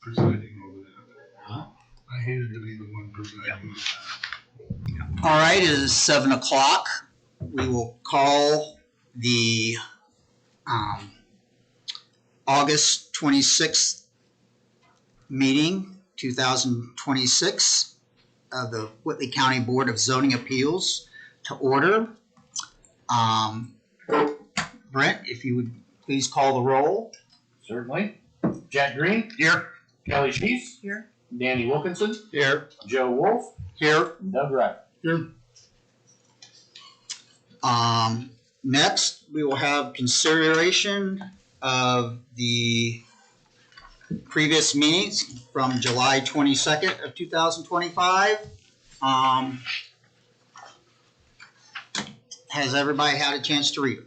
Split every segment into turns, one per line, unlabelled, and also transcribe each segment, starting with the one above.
presiding over that. Huh? I hated to be the one presiding.
All right, it is 7 o'clock. We will call the August 26th meeting, 2026, of the Whitley County Board of Zoning Appeals to order. Brent, if you would please call the roll.
Certainly. Jack Green.
Here.
Kelly Sheets.
Here.
Danny Wilkinson.
Here.
Joe Wolf.
Here.
Doug Wright.
Here.
Next, we will have consideration of the previous meetings from July 22nd of 2025. Has everybody had a chance to read it?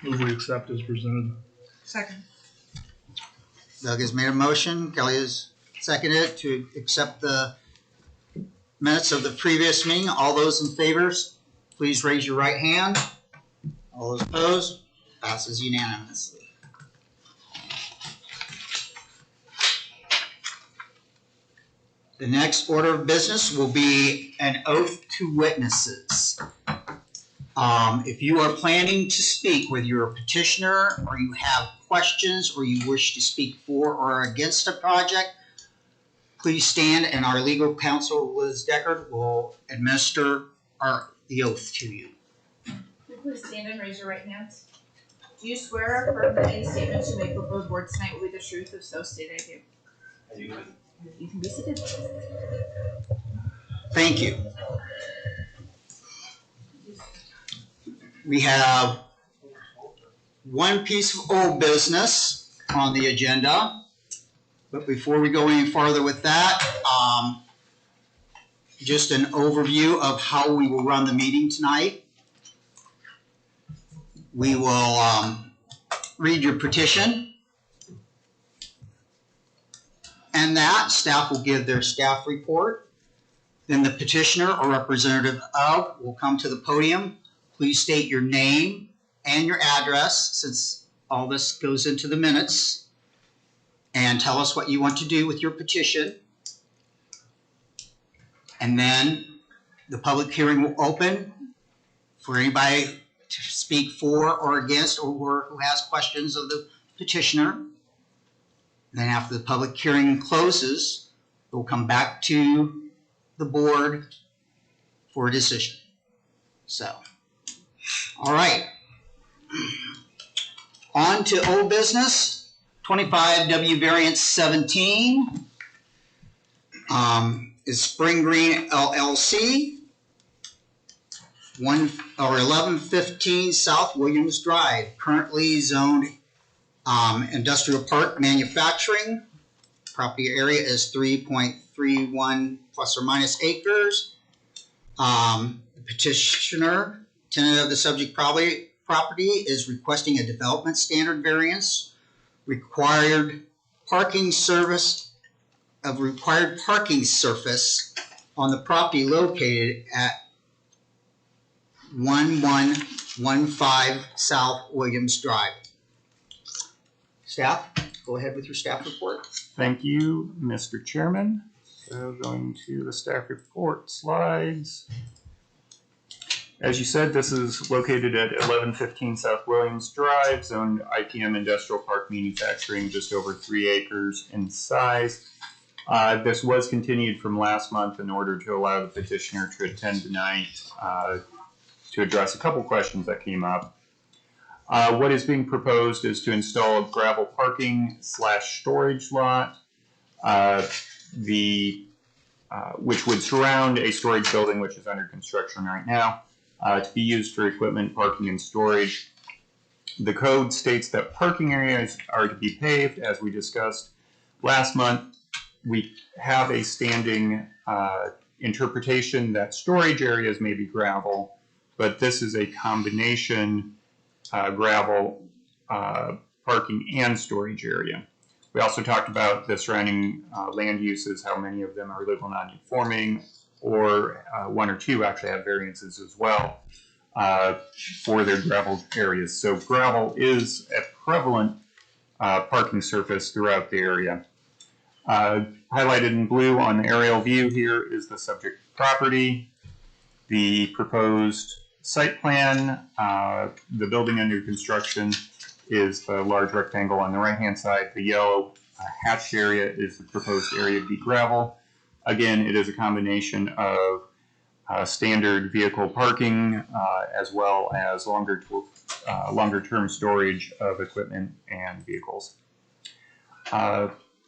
Move we accept as presented.
Second.
Doug has made a motion. Kelly has seconded to accept the minutes of the previous meeting. All those in favor, please raise your right hand. All those opposed, passes unanimously. The next order of business will be an oath to witnesses. If you are planning to speak with your petitioner, or you have questions, or you wish to speak for or against a project, please stand and our legal counsel, Liz Deckard, will administer the oath to you.
Please stand and raise your right hands. Do you swear or affirm that any statements you make before the board tonight will be the truth? If so, state I do.
I do.
You can be seated.
Thank you. We have one piece of old business on the agenda, but before we go any farther with that, just an overview of how we will run the meeting tonight. We will read your petition, and that staff will give their staff report. Then the petitioner or representative of will come to the podium. Please state your name and your address, since all this goes into the minutes, and tell us what you want to do with your petition. And then the public hearing will open for anybody to speak for or against, or who has questions of the petitioner. And then after the public hearing closes, it will come back to the board for a decision. So, all right. On to old business, 25W Variance 17 is Spring Green LLC, 1115 South Williams Drive, currently zoned industrial park manufacturing. Property area is 3.31 plus or minus acres. The petitioner, tenant of the subject property is requesting a development standard variance, required parking surface on the property located at 1115 South Williams Drive. Staff, go ahead with your staff report.
Thank you, Mr. Chairman. So going to the staff report slides. As you said, this is located at 1115 South Williams Drive, zoned IPM Industrial Park Manufacturing, just over 3 acres in size. This was continued from last month in order to allow the petitioner to attend tonight to address a couple questions that came up. What is being proposed is to install a gravel parking / storage lot, which would surround a storage building which is under construction right now, to be used for equipment, parking, and storage. The code states that parking areas are to be paved, as we discussed last month. We have a standing interpretation that storage areas may be gravel, but this is a combination gravel parking and storage area. We also talked about the surrounding land uses, how many of them are legal non-conforming, or one or two actually have variances as well. for their gravel areas. So gravel is a prevalent parking surface throughout the area. Highlighted in blue on the aerial view here is the subject property, the proposed site plan, the building under construction is the large rectangle on the right-hand side. The yellow hatched area is the proposed area to be gravel. Again, it is a combination of standard vehicle parking as well as longer-term storage of equipment and vehicles.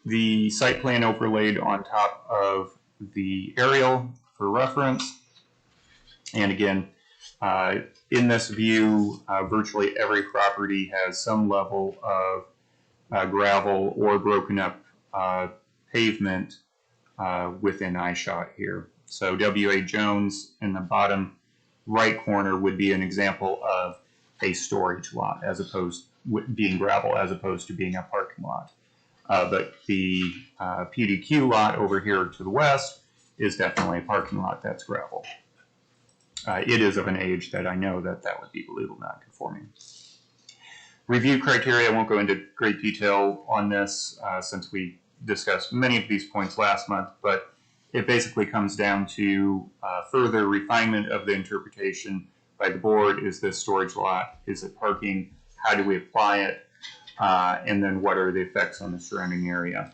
The site plan overlaid on top of the aerial for reference. And again, in this view, virtually every property has some level of gravel or broken up pavement within eyeshot here. So ADJOURN in the bottom right corner would be an example of a storage lot as opposed being gravel as opposed to being a parking lot. But the PDQ lot over here to the west is definitely a parking lot that's gravel. It is of an age that I know that that would be legal non-conforming. Review criteria, I won't go into great detail on this since we discussed many of these points last month, but it basically comes down to further refinement of the interpretation by the board. Is this storage lot? Is it parking? How do we apply it? And then what are the effects on the surrounding area?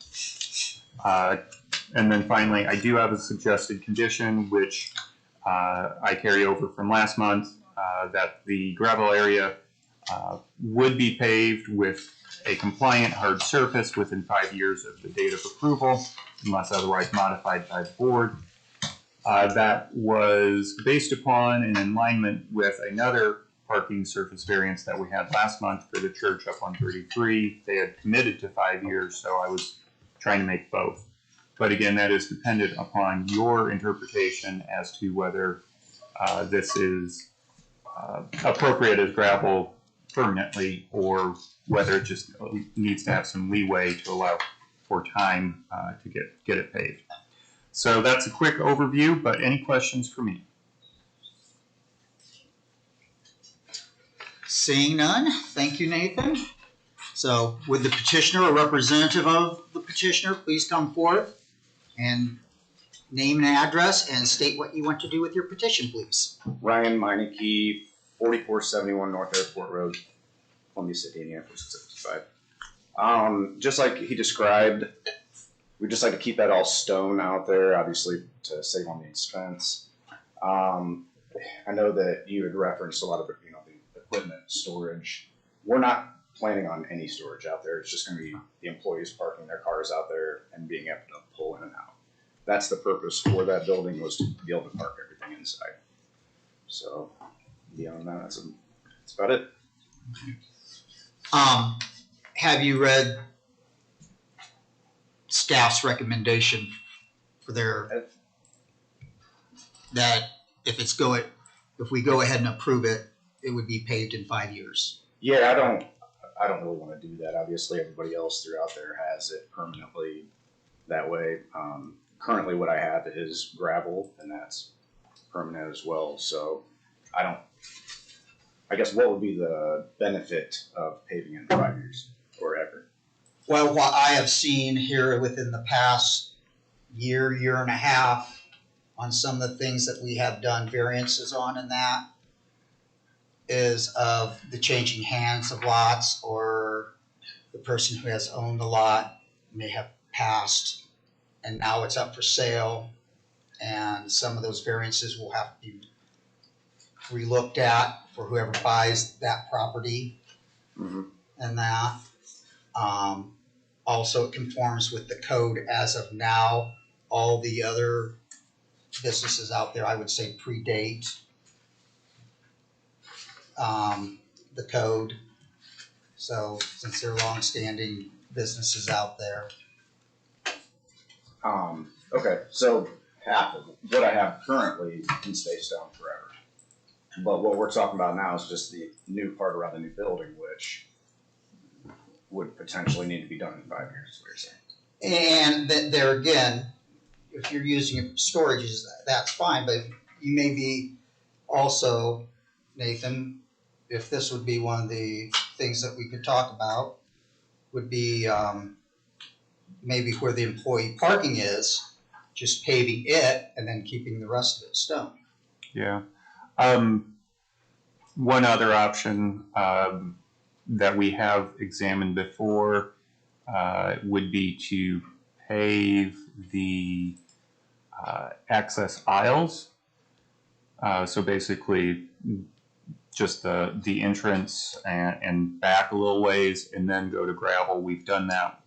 And then finally, I do have a suggested condition, which I carry over from last month, that the gravel area would be paved with a compliant hard surface within 5 years of the date of approval, unless otherwise modified by the board. That was based upon and in alignment with another parking surface variance that we had last month for the church up on 33. They had committed to 5 years, so I was trying to make both. But again, that is dependent upon your interpretation as to whether this is appropriate as gravel permanently or whether it just needs to have some leeway to allow for time to get it paved. So that's a quick overview, but any questions for me?
Seeing none, thank you, Nathan. So would the petitioner or representative of the petitioner please come forth and name and address and state what you want to do with your petition, please.
Ryan Meineke, 4471 North Airport Road, Columbia City, Indiana, 4665. Just like he described, we just like to keep that all stone out there, obviously to save on the expense. I know that you had referenced a lot of the equipment storage. We're not planning on any storage out there. It's just going to be the employees parking their cars out there and being able to pull in and out. That's the purpose for that building, was to be able to park everything inside. So beyond that, that's about it.
Have you read staff's recommendation for their, that if we go ahead and approve it, it would be paved in 5 years?
Yeah, I don't really want to do that. Obviously, everybody else throughout there has it permanently that way. Currently, what I have is gravel, and that's permanent as well. So I guess what would be the benefit of paving in 5 years or ever?
Well, what I have seen here within the past year and a half on some of the things that we have done variances on, and that is of the changing hands of lots, or the person who has owned the lot may have passed and now it's up for sale, and some of those variances will have to be relooked at for whoever buys that property.
Mm-hmm.
And that also it conforms with the code as of now. All the other businesses out there, I would say, predate the code. So since they're long-standing businesses out there.
Okay, so half of what I have currently can stay stone forever. But what we're talking about now is just the new part around the new building, which would potentially need to be done in 5 years, is what you're saying.
And there again, if you're using it for storage, that's fine, but you may be also Nathan, if this would be one of the things that we could talk about, would be maybe where the employee parking is, just paving it and then keeping the rest of it stone.
Yeah. One other option that we have examined before would be to pave the access aisles. So basically just the entrance and back a little ways and then go to gravel. We've done that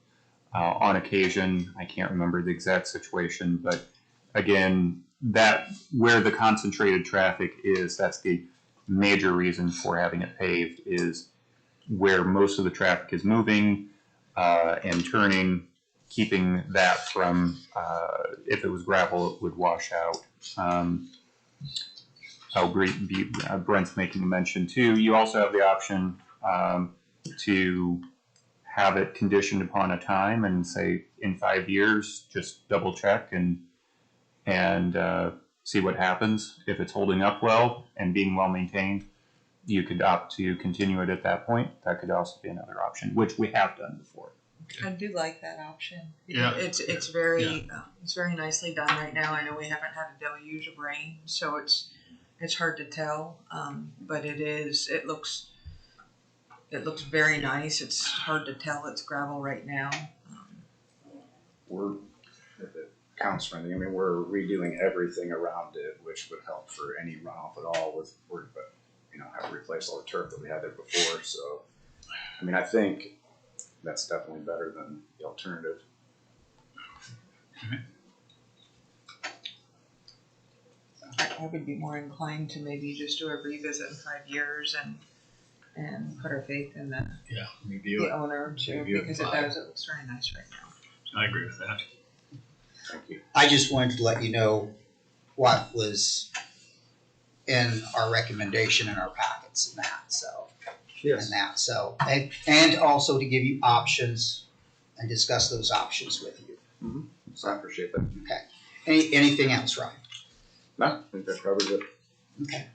on occasion. I can't remember the exact situation, but again, that where the concentrated traffic is, that's the major reason for having it paved, is where most of the traffic is moving and turning, keeping that from, if it was gravel, it would wash out. Brent's making a mention too. You also have the option to have it conditioned upon a time and say in 5 years, just double check and see what happens. If it's holding up well and being well maintained, you could opt to continue it at that point. That could also be another option, which we have done before.
I do like that option.
Yeah.
It's very nicely done right now. I know we haven't had a deluge of rain, so it's hard to tell. But it looks very nice. It's hard to tell it's gravel right now.
We're, if it counts for anything, I mean, we're redoing everything around it, which would help for any runoff at all with, have to replace all the turf that we had there before. So, I mean, I think that's definitely better than the alternative.
I would be more inclined to maybe just do a revisit in 5 years and put our faith in the
Review it.
owner too,
Review it
because
in
it
5.
does. It looks very nice right now.
I agree with that.
Thank you.
I just wanted to let you know what was in our recommendation in our packets and that, so.
Yes.
And that, so, and also to give you options and discuss those options with you.
So I appreciate that.
Okay. Anything else, Ryan?
No, I think that covers it.
Okay.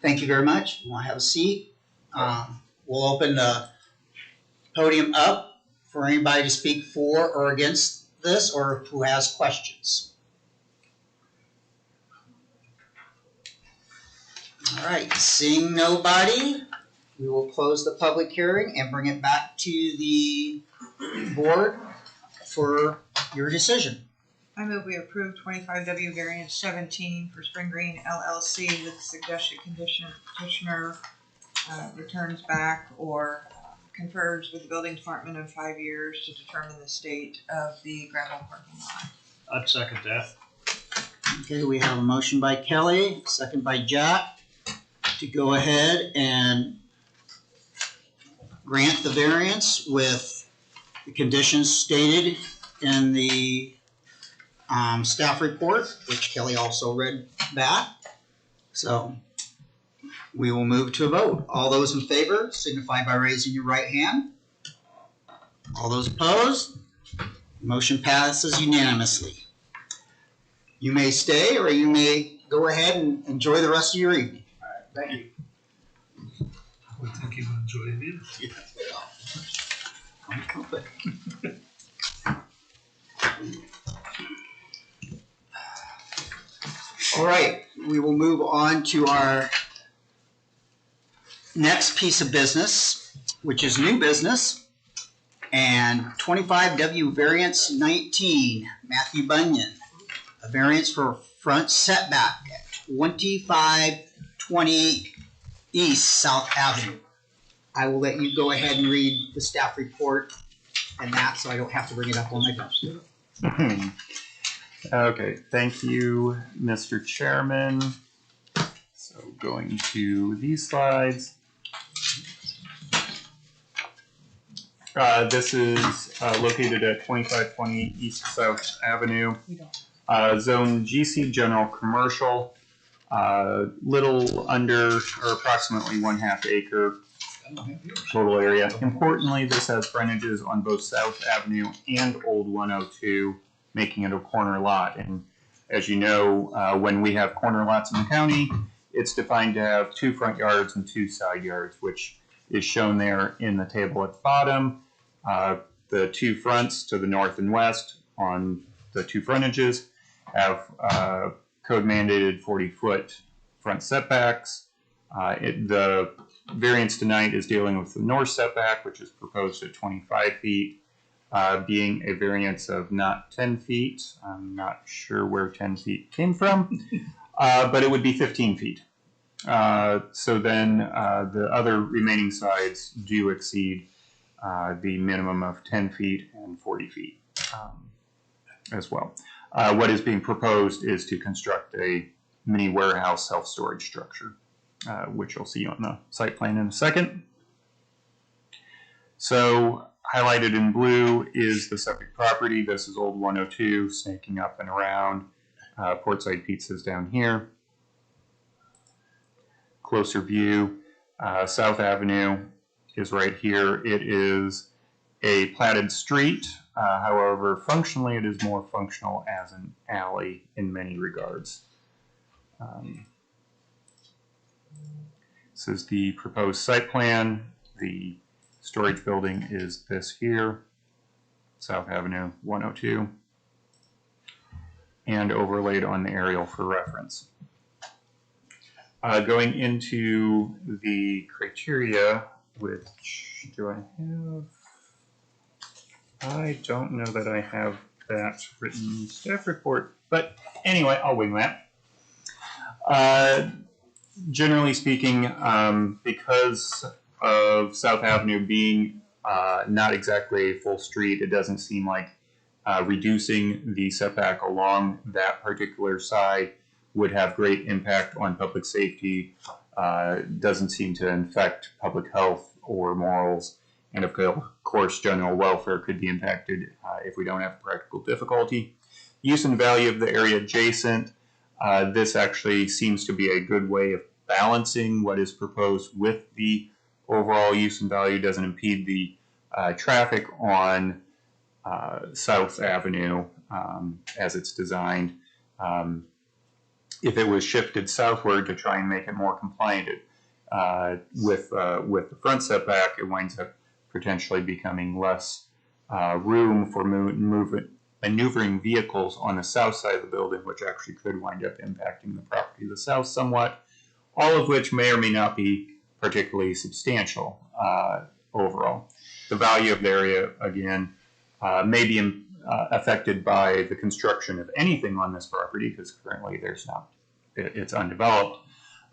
Thank you very much. You want to have a seat? We'll open the podium up for anybody to speak for or against this, or who has questions. All right, seeing nobody, we will close the public hearing and bring it back to the board for your decision.
I move we approve 25W variance 17 for Spring Green LLC with the suggested condition petitioner returns back or confers with the building department in 5 years to determine the state of the gravel parking lot.
I'd second that.
Okay, we have a motion by Kelly, second by Jack, to go ahead and grant the variance with the conditions stated in the staff report, which Kelly also read back. So we will move to a vote. All those in favor signify by raising your right hand. All those opposed? Motion passes unanimously. You may stay or you may go ahead and enjoy the rest of your evening.
All right, thank you.
I think you enjoy it either.
All right, we will move on to our next piece of business, which is new business. And 25W variance 19, Matthew Bunyan, a variance for front setback at 2520 East South Avenue. I will let you go ahead and read the staff report and that, so I don't have to bring it up on my computer.
Okay, thank you, Mr. Chairman. So going to these slides. This is located at 2520 East South Avenue. Zone GC General Commercial, little under or approximately 1/2 acre total area. Importantly, this has frontages on both South Avenue and Old 102, making it a corner lot. And as you know, when we have corner lots in the county, it's defined to have 2 front yards and 2 side yards, which is shown there in the table at the bottom. The 2 fronts to the north and west on the 2 frontages have code mandated 40-foot front setbacks. The variance tonight is dealing with the north setback, which is proposed at 25 feet, being a variance of not 10 feet. I'm not sure where 10 feet came from, but it would be 15 feet. So then the other remaining sides do exceed the minimum of 10 feet and 40 feet as well. What is being proposed is to construct a mini warehouse self-storage structure, which you'll see on the site plan in a second. So highlighted in blue is the septic property. This is Old 102, snaking up and around. Portside Pizza's down here. Closer view, South Avenue is right here. It is a platted street. However, functionally, it is more functional as an alley in many regards. This is the proposed site plan. The storage building is this here, South Avenue 102, and overlaid on the aerial for reference. Going into the criteria, which do I have? I don't know that I have that written in the staff report, but anyway, I'll wing that. Generally speaking, because of South Avenue being not exactly a full street, it doesn't seem like reducing the setback along that particular side would have great impact on public safety. Doesn't seem to infect public health or morals, and of course general welfare could be impacted if we don't have practical difficulty. Use and value of the area adjacent. This actually seems to be a good way of balancing what is proposed with the overall use and value. Doesn't impede the traffic on South Avenue as it's designed. If it was shifted southward to try and make it more compliant with the front setback, it winds up potentially becoming less room for maneuvering vehicles on the south side of the building, which actually could wind up impacting the property to the south somewhat, all of which may or may not be particularly substantial overall. The value of the area, again, may be affected by the construction of anything on this property, because currently there's not, it's undeveloped.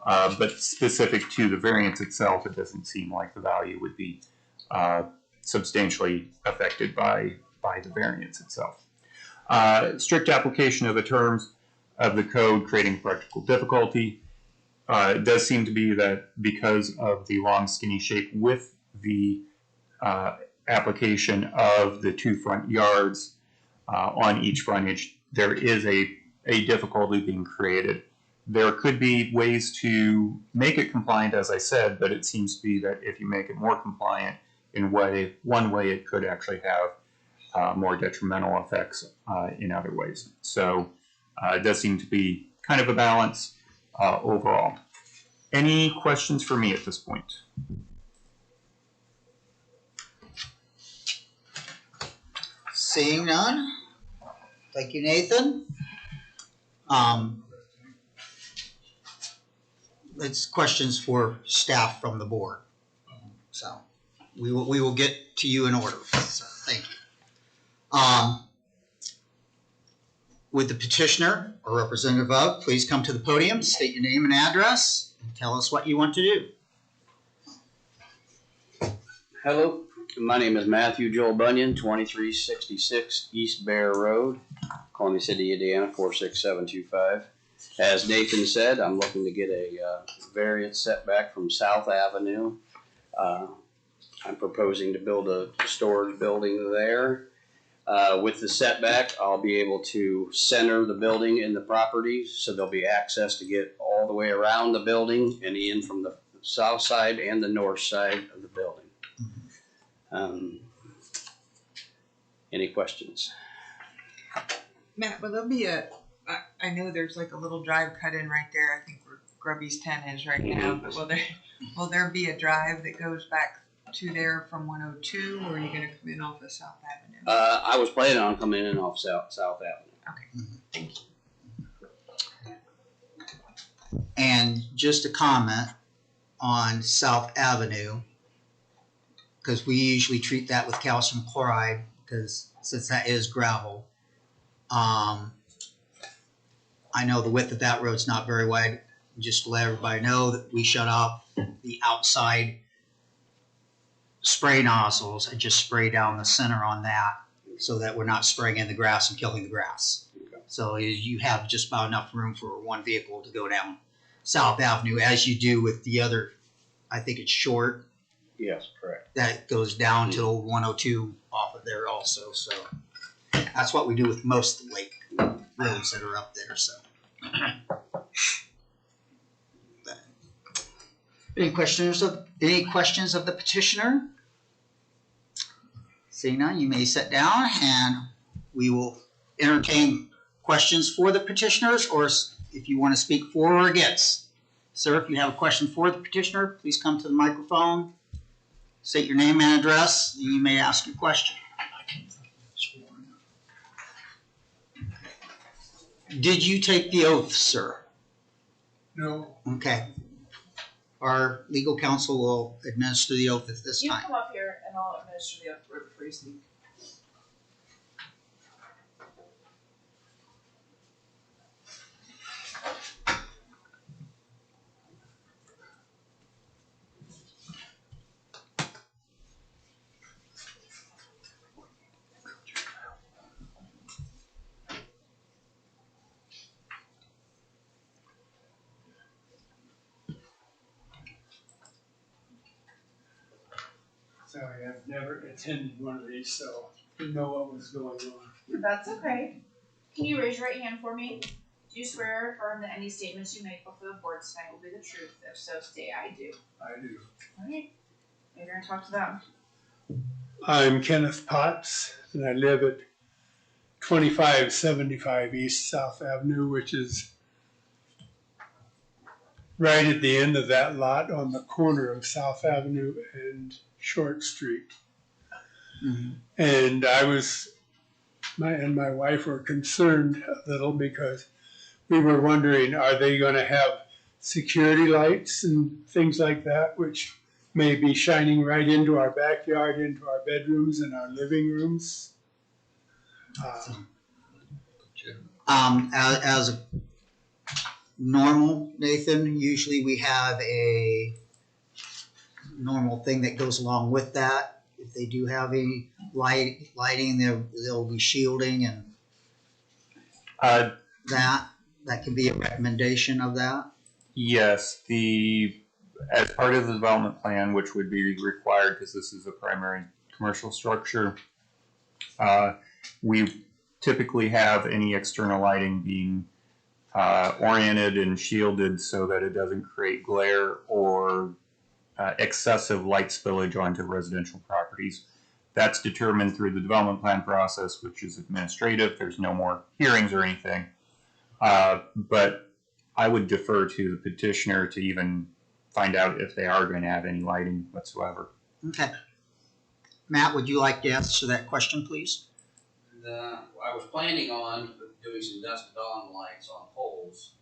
But specific to the variance itself, it doesn't seem like the value would be substantially affected by the variance itself. Strict application of the terms of the code creating practical difficulty. It does seem to be that because of the long skinny shape with the application of the 2 front yards on each frontage, there is a difficulty being created. There could be ways to make it compliant, as I said, but it seems to be that if you make it more compliant in one way, it could actually have more detrimental effects in other ways. So it does seem to be kind of a balance overall. Any questions for me at this point?
Seeing none. Thank you, Nathan. It's questions for staff from the board. So we will get to you in order. So thank you. Would the petitioner or representative of please come to the podium, state your name and address, and tell us what you want to do.
Hello, my name is Matthew Joel Bunyan, 2366 East Bear Road, Columbia City, Indiana, 46725. As Nathan said, I'm looking to get a variance setback from South Avenue. I'm proposing to build a storage building there. With the setback, I'll be able to center the building in the property, so there'll be access to get all the way around the building and in from the south side and the north side of the building. Any questions?
Matt, will there be I know there's like a little drive cut in right there. I think we're Grubby's 10 is right now, but will there be a drive that goes back to there from 102, or are you gonna come in off of South Avenue?
I was planning on coming in off South Avenue.
Okay, thank you.
And just a comment on South Avenue, because we usually treat that with calcium chloride, because since that is gravel. I know the width of that road's not very wide. Just to let everybody know that we shut off the outside spray nozzles and just spray down the center on that so that we're not spraying in the grass and killing the grass. So you have just about enough room for one vehicle to go down South Avenue, as you do with the other, I think it's Short,
Yes, correct.
that goes down to 102 off of there also. So that's what we do with most of the lake roads that are up there. So any questions of the petitioner? Seeing none, you may sit down and we will entertain questions for the petitioners, or if you want to speak for or against. Sir, if you have a question for the petitioner, please come to the microphone, state your name and address, and you may ask your question. Did you take the oath, sir?
No.
Okay. Our legal counsel will administer the oath at this
You
time.
come up here and I'll administer the oath before you speak.
Sorry, I've never attended one of these, so didn't know what was going on.
That's okay. Can you raise your right hand for me? Do you swear or affirm that any statements you make before the board tonight will be the truth? If so, say I do.
I do.
Alright. You're gonna talk to them.
I'm Kenneth Potts, and I live at 2575 East South Avenue, which is right at the end of that lot on the corner of South Avenue and Short Street.
Mm-hmm.
And my wife were concerned a little because we were wondering, are they going to have security lights and things like that, which may be shining right into our backyard, into our bedrooms and our living rooms?
As a normal, Nathan, usually we have a normal thing that goes along with that. If they do have any lighting, they'll be shielding and that can be a recommendation of that.
Yes, as part of the development plan, which would be required because this is a primary commercial structure, we typically have any external lighting being oriented and shielded so that it doesn't create glare or excessive light spillage onto residential properties. That's determined through the development plan process, which is administrative. There's no more hearings or anything. But I would defer to the petitioner to even find out if they are going to have any lighting whatsoever.
Okay. Matt, would you like to answer that question, please?
I was planning on doing some dusk dawn lights on poles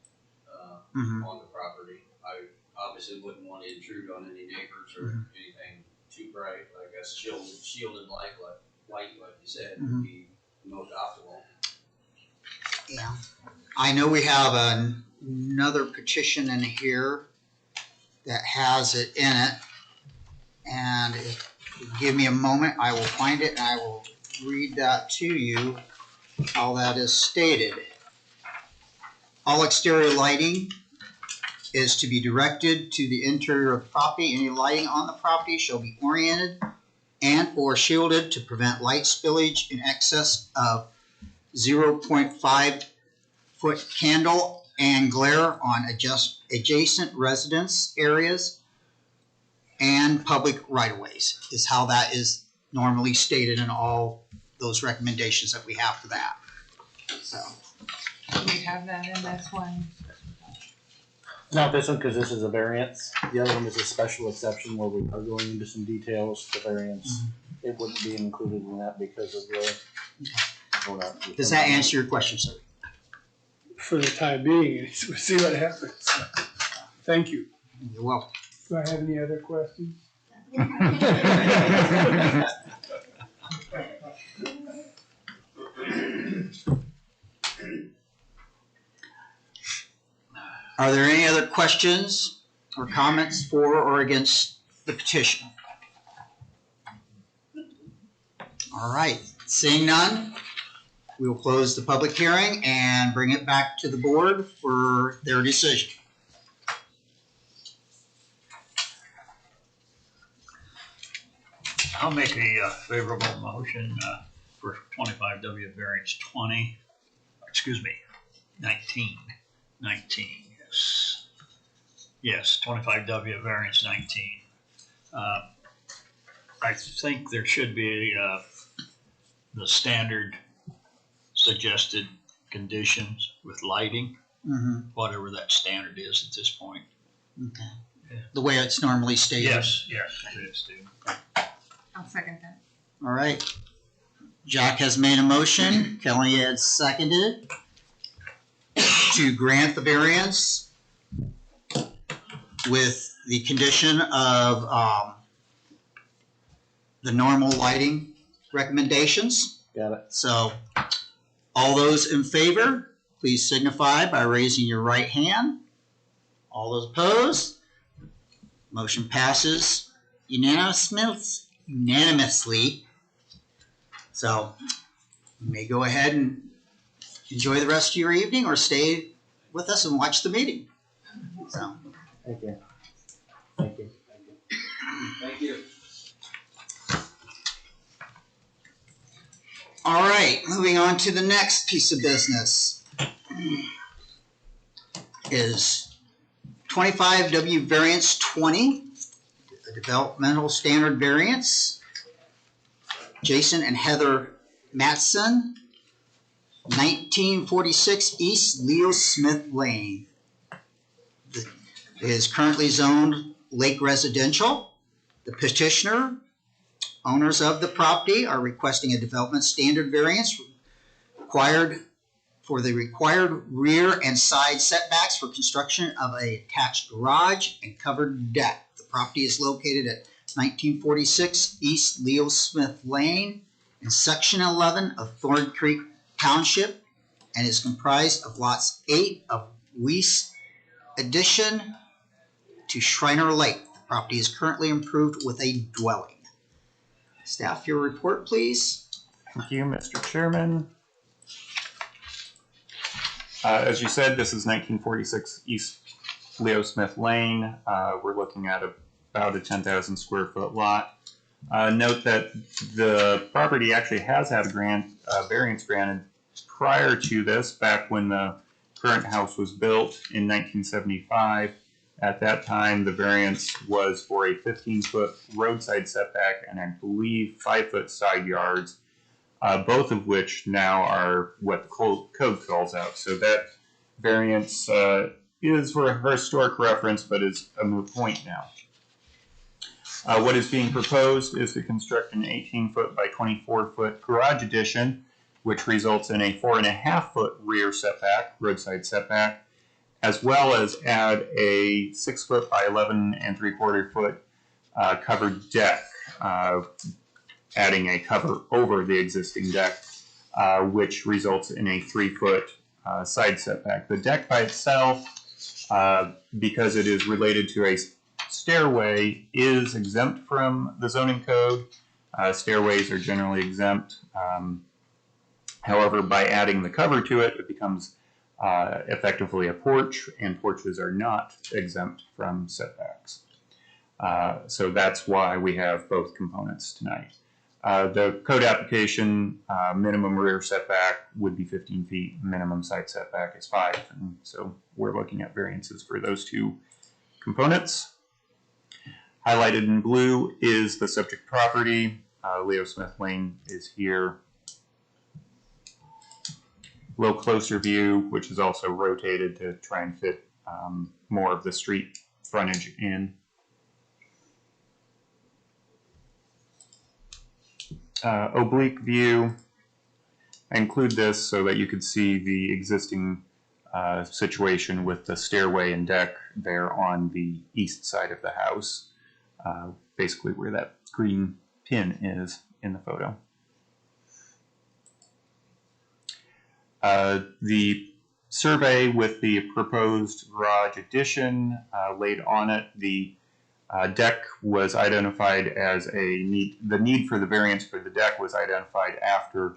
on the property. I obviously wouldn't want to intrude on any neighbors or anything too bright. I guess shielded light like you said, would be most optimal.
Yeah. I know we have another petition in here that has it in it, and if you give me a moment, I will find it and I will read that to you, how that is stated. All exterior lighting is to be directed to the interior of the property. Any lighting on the property shall be oriented and or shielded to prevent light spillage in excess of 0.5 foot candle and glare on adjacent residence areas and public right-of-ways, is how that is normally stated in all those recommendations that we have for that. So
Do we have that in this one?
Not this one, because this is a variance. The other one is a special exception where we are going into some details. The variance, it wouldn't be included in that because of the.
Does that answer your question, sir?
For the time being, we'll see what happens. Thank you.
You're welcome.
Do I have any other questions?
Are there any other questions or comments for or against the petition? All right, seeing none, we will close the public hearing and bring it back to the board for their decision.
I'll make a favorable motion for 25W variance 19, yes. Yes, 25W variance 19. I think there should be the standard suggested conditions with lighting, whatever that standard is at this point.
Okay. The way it's normally stated.
Yes, it is, dude.
I'll second that.
All right. Jack has made a motion. Kelly has seconded to grant the variance with the condition of the normal lighting recommendations.
Got it.
So all those in favor, please signify by raising your right hand. All those opposed, motion passes unanimously. So you may go ahead and enjoy the rest of your evening or stay with us and watch the meeting. So.
Thank you. Thank you.
Thank you. All right, moving on to the next piece of business is 25W variance 20, the developmental standard variance. Jason and Heather Matteson, 1946 East Leo Smith Lane. It is currently zoned Lake Residential. The petitioner, owners of the property, are requesting a development standard variance required for the required rear and side setbacks for construction of an attached garage and covered deck. The property is located at 1946 East Leo Smith Lane in Section 11 of Thorn Creek Township and is comprised of lots 8 of Weiss addition to Shriner Lake. The property is currently improved with a dwelling. Staff, your report, please.
Thank you, Mr. Chairman. As you said, this is 1946 East Leo Smith Lane. We're looking at about a 10,000 square foot lot. Note that the property actually has had a variance granted prior to this, back when the current house was built in 1975. At that time, the variance was for a 15-foot roadside setback and I believe 5-foot side yards, both of which now are what the code calls out. So that variance is for historic reference, but is a moot point now. What is being proposed is to construct an 18-foot by 24-foot garage addition, which results in a 4.5-foot rear setback, roadside setback, as well as add a 6-foot by 11.75-foot covered deck, adding a cover over the existing deck, which results in a 3-foot side setback. The deck by itself, because it is related to a stairway, is exempt from the zoning code. Stairways are generally exempt. However, by adding the cover to it, it becomes effectively a porch, and porches are not exempt from setbacks. So that's why we have both components tonight. The code application minimum rear setback would be 15 feet, minimum side setback is 5. And so we're looking at variances for those two components. Highlighted in blue is the subject property. Leo Smith Lane is here. Little closer view, which is also rotated to try and fit more of the street frontage in. Oblique view. I include this so that you could see the existing situation with the stairway and deck there on the east side of the house, basically where that green pin is in the photo. The survey with the proposed garage addition laid on it, the deck was identified as the need for the variance for the deck was identified after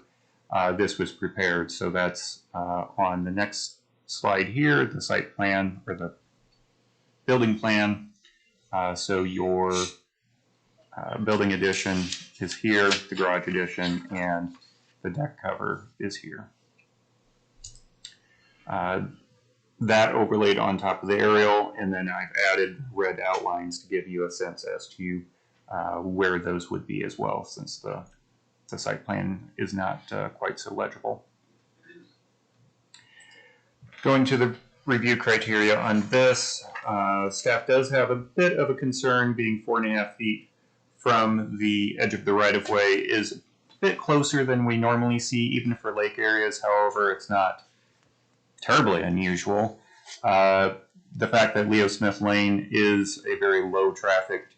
this was prepared. So that's on the next slide here, the site plan or the building plan. So your building addition is here, the garage addition, and the deck cover is here. That overlaid on top of the aerial, and then I've added red outlines to give you a sense as to where those would be as well, since the site plan is not quite so legible. Going to the review criteria on this, staff does have a bit of a concern being 4.5 feet from the edge of the right-of-way is a bit closer than we normally see, even for lake areas. However, it's not terribly unusual. The fact that Leo Smith Lane is a very low trafficked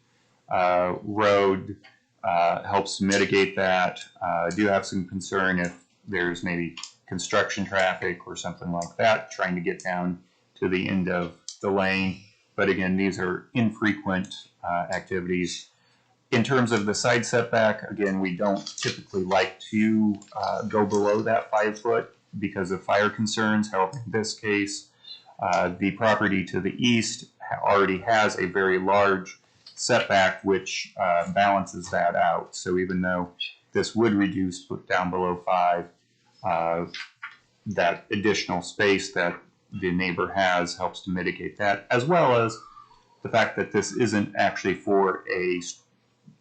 road helps mitigate that. I do have some concern if there's maybe construction traffic or something like that trying to get down to the end of the lane. But again, these are infrequent activities. In terms of the side setback, again, we don't typically like to go below that 5 foot because of fire concerns. However, in this case, the property to the east already has a very large setback, which balances that out. So even though this would reduce down below 5, that additional space that the neighbor has helps to mitigate that, as well as the fact that this isn't actually for a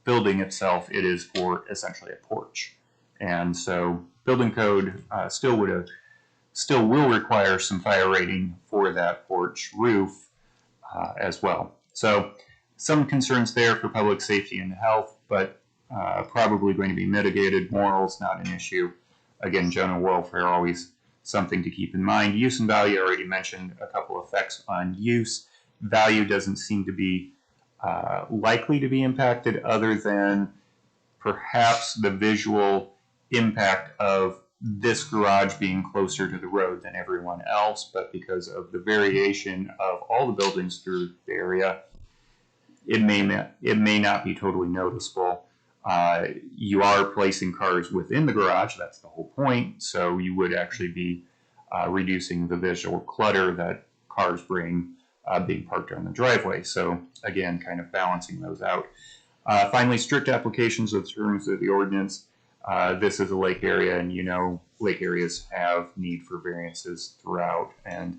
building itself, it is for essentially a porch. And so building code still will require some fire rating for that porch roof as well. So some concerns there for public safety and health, but probably going to be mitigated. Morals, not an issue. Again, general welfare, always something to keep in mind. Use and value, I already mentioned a couple effects on use. Value doesn't seem to be likely to be impacted other than perhaps the visual impact of this garage being closer to the road than everyone else, but because of the variation of all the buildings through the area, it may not be totally noticeable. You are placing cars within the garage, that's the whole point, so you would actually be reducing the visual clutter that cars bring being parked on the driveway. So again, kind of balancing those out. Finally, strict applications of terms of the ordinance. This is a lake area, and you know lake areas have need for variances throughout. And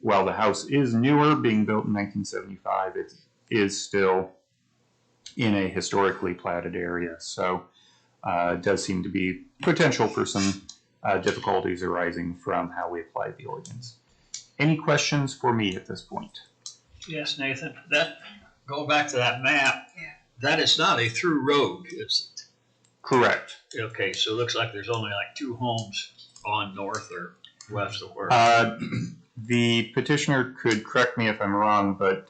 while the house is newer, being built in 1975, it is still in a historically platted area. So it does seem to be potential for some difficulties arising from how we apply the ordinance. Any questions for me at this point?
Yes, Nathan, going back to that map, that is not a through road, is it?
Correct.
Okay, so it looks like there's only like 2 homes on north or west of where.
The petitioner could correct me if I'm wrong, but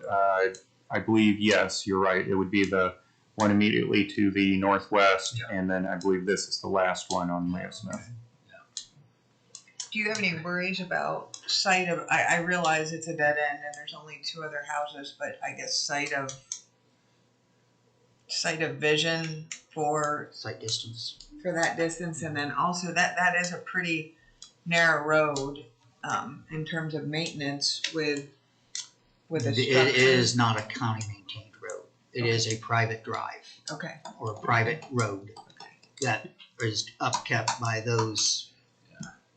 I believe, yes, you're right. It would be the one immediately to the northwest, and then I believe this is the last one on Leo Smith.
Do you have any worries about sight of, I realize it's a dead end and there's only 2 other houses, but I guess sight of vision for
Sight distance.
that distance, and then also that is a pretty narrow road in terms of maintenance with a structure.
It is not a county maintained road. It is a private drive.
Okay.
Or a private road that is upkept by those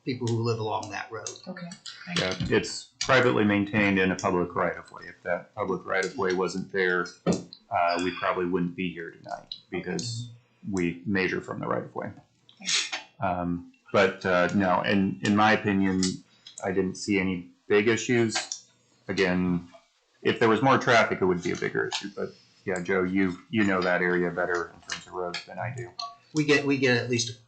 people who live along that road.
Okay.
Yeah, it's privately maintained in a public right-of-way. If that public right-of-way wasn't there, we probably wouldn't be here tonight because we measure from the right-of-way. But no, and in my opinion, I didn't see any big issues again, if there was more traffic, it would be a bigger issue. But yeah, Joe, you know that area better in terms of roads than I do.
We get at least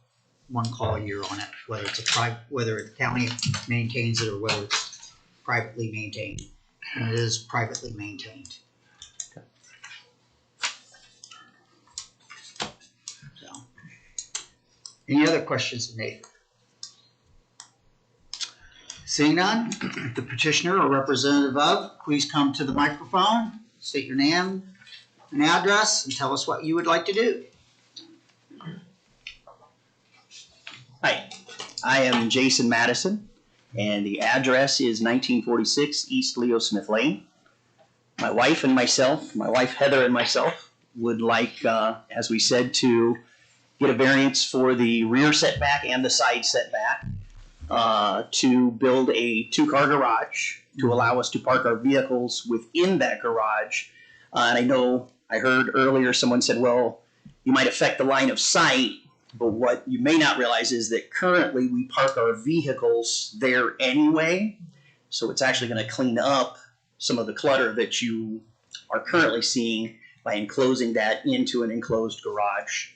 one call a year on it, whether it's whether the county maintains it or whether it's privately maintained. And it is privately maintained. So, any other questions, Nathan? Seeing none, the petitioner or representative of, please come to the microphone, state your name and address, and tell us what you would like to do.
Hi, I am Jason Matteson, and the address is 1946 East Leo Smith Lane. My wife Heather and myself would like, as we said, to get a variance for the rear setback and the side setback to build a two-car garage to allow us to park our vehicles within that garage. And I know I heard earlier someone said, well, you might affect the line of sight. But what you may not realize is that currently we park our vehicles there anyway. So it's actually going to clean up some of the clutter that you are currently seeing by enclosing that into an enclosed garage.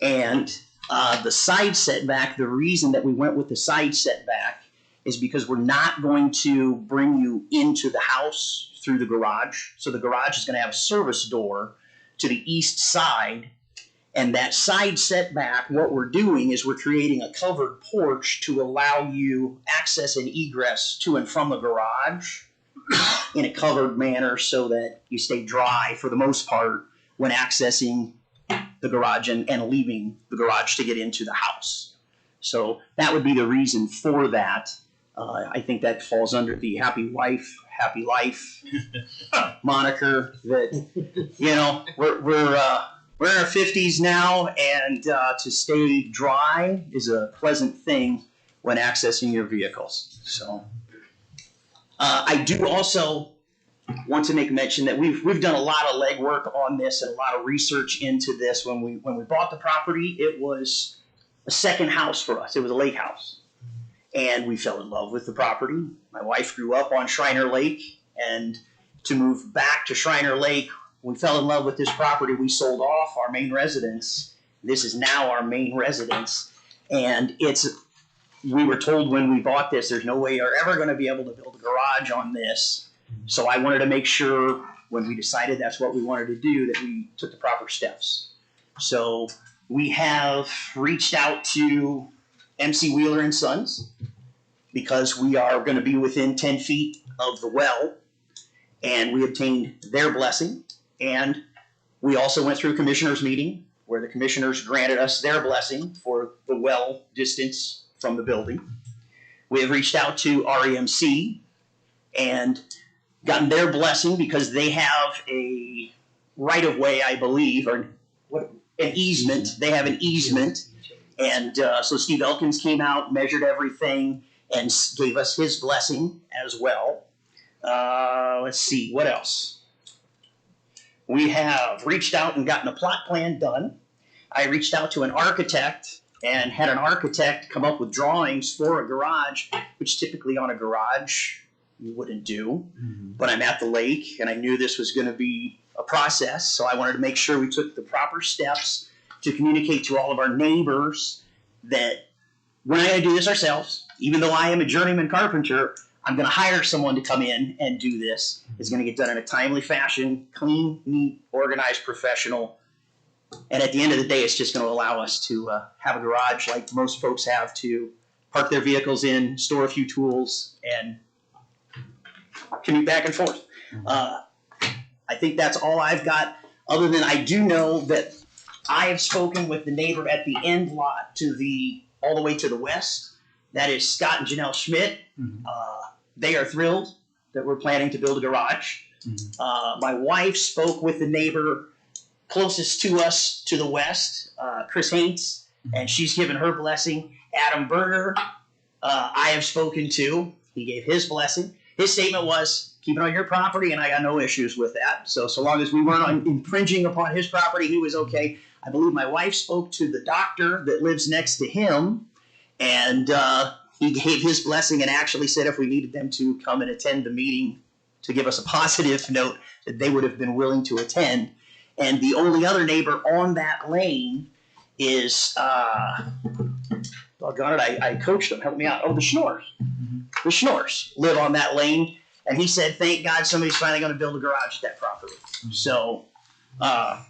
And the side setback, the reason that we went with the side setback is because we're not going to bring you into the house through the garage. So the garage is going to have a service door to the east side. And that side setback, what we're doing is we're creating a covered porch to allow you access and egress to and from the garage in a covered manner so that you stay dry for the most part when accessing the garage and leaving the garage to get into the house. So that would be the reason for that. I think that falls under the happy wife, happy life moniker that, you know, we're in our 50s now, and to stay dry is a pleasant thing when accessing your vehicles. So I do also want to make mention that we've done a lot of legwork on this and a lot of research into this. When we bought the property, it was a second house for us. It was a lake house, and we fell in love with the property. My wife grew up on Shriner Lake, and to move back to Shriner Lake, we fell in love with this property. We sold off our main residence. This is now our main residence. And we were told when we bought this, there's no way you're ever going to be able to build a garage on this. So I wanted to make sure when we decided that's what we wanted to do, that we took the proper steps. So we have reached out to MC Wheeler and Sons because we are going to be within 10 feet of the well, and we obtained their blessing. And we also went through a commissioners meeting where the commissioners granted us their blessing for the well distance from the building. We have reached out to REMC and gotten their blessing because they have a right-of-way, I believe, or an easement. They have an easement. And so Steve Elkins came out, measured everything, and gave us his blessing as well. Let's see, what else? We have reached out and gotten a plot plan done. I reached out to an architect and had an architect come up with drawings for a garage, which typically on a garage you wouldn't do. Mm-hmm. But I'm at the lake, and I knew this was going to be a process, so I wanted to make sure we took the proper steps to communicate to all of our neighbors that we're not going to do this ourselves. Even though I am a journeyman carpenter, I'm going to hire someone to come in and do this. It's going to get done in a timely fashion, clean, neat, organized, professional. And at the end of the day, it's just going to allow us to have a garage like most folks have to park their vehicles in, store a few tools, and commute back and forth. I think that's all I've got, other than I do know that I have spoken with the neighbor at the end lot all the way to the west. That is Scott and Janelle Schmidt. Mm-hmm. They are thrilled that we're planning to build a garage. Mm-hmm. My wife spoke with the neighbor closest to us to the west, Chris Haynes, and she's given her blessing. Adam Berger, I have spoken to. He gave his blessing. His statement was, keep it on your property, and I got no issues with that. So long as we weren't infringing upon his property, he was okay. I believe my wife spoke to the doctor that lives next to him, and he gave his blessing and actually said if we needed them to come and attend the meeting to give us a positive note that they would have been willing to attend. And the only other neighbor on that lane is, doggone it, I coached them, help me out. Oh, the Schnorrs. The Schnorrs live on that lane. And he said, thank God somebody's finally going to build a garage at that property. So I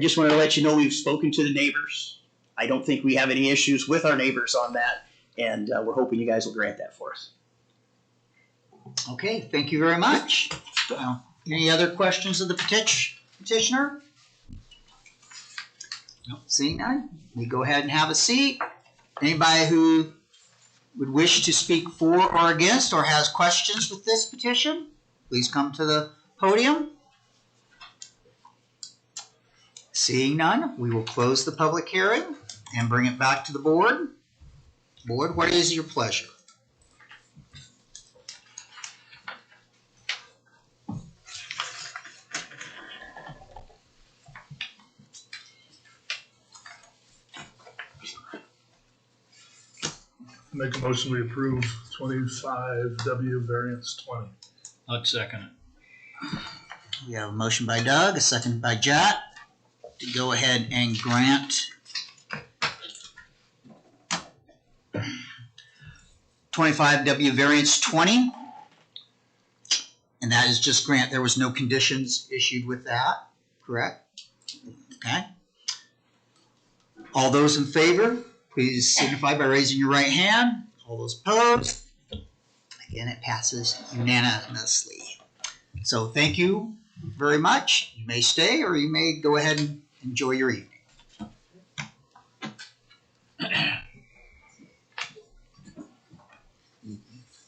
just wanted to let you know we've spoken to the neighbors. I don't think we have any issues with our neighbors on that. And we're hoping you guys will grant that for us.
Okay, thank you very much. Any other questions of the petitioner? No, seeing none, we go ahead and have a seat. Anybody who would wish to speak for or against or has questions with this petition, please come to the podium. Seeing none, we will close the public hearing and bring it back to the board. Board, what is your pleasure?
Make a motion we approve 25W variance 20.
I'd second it.
We have a motion by Doug, a second by Jack, to go ahead and grant 25W variance 20. And that is just grant, there was no conditions issued with that, correct? Okay. All those in favor, please signify by raising your right hand. All those opposed? Again, it passes unanimously. So thank you very much. You may stay or you may go ahead and enjoy your evening.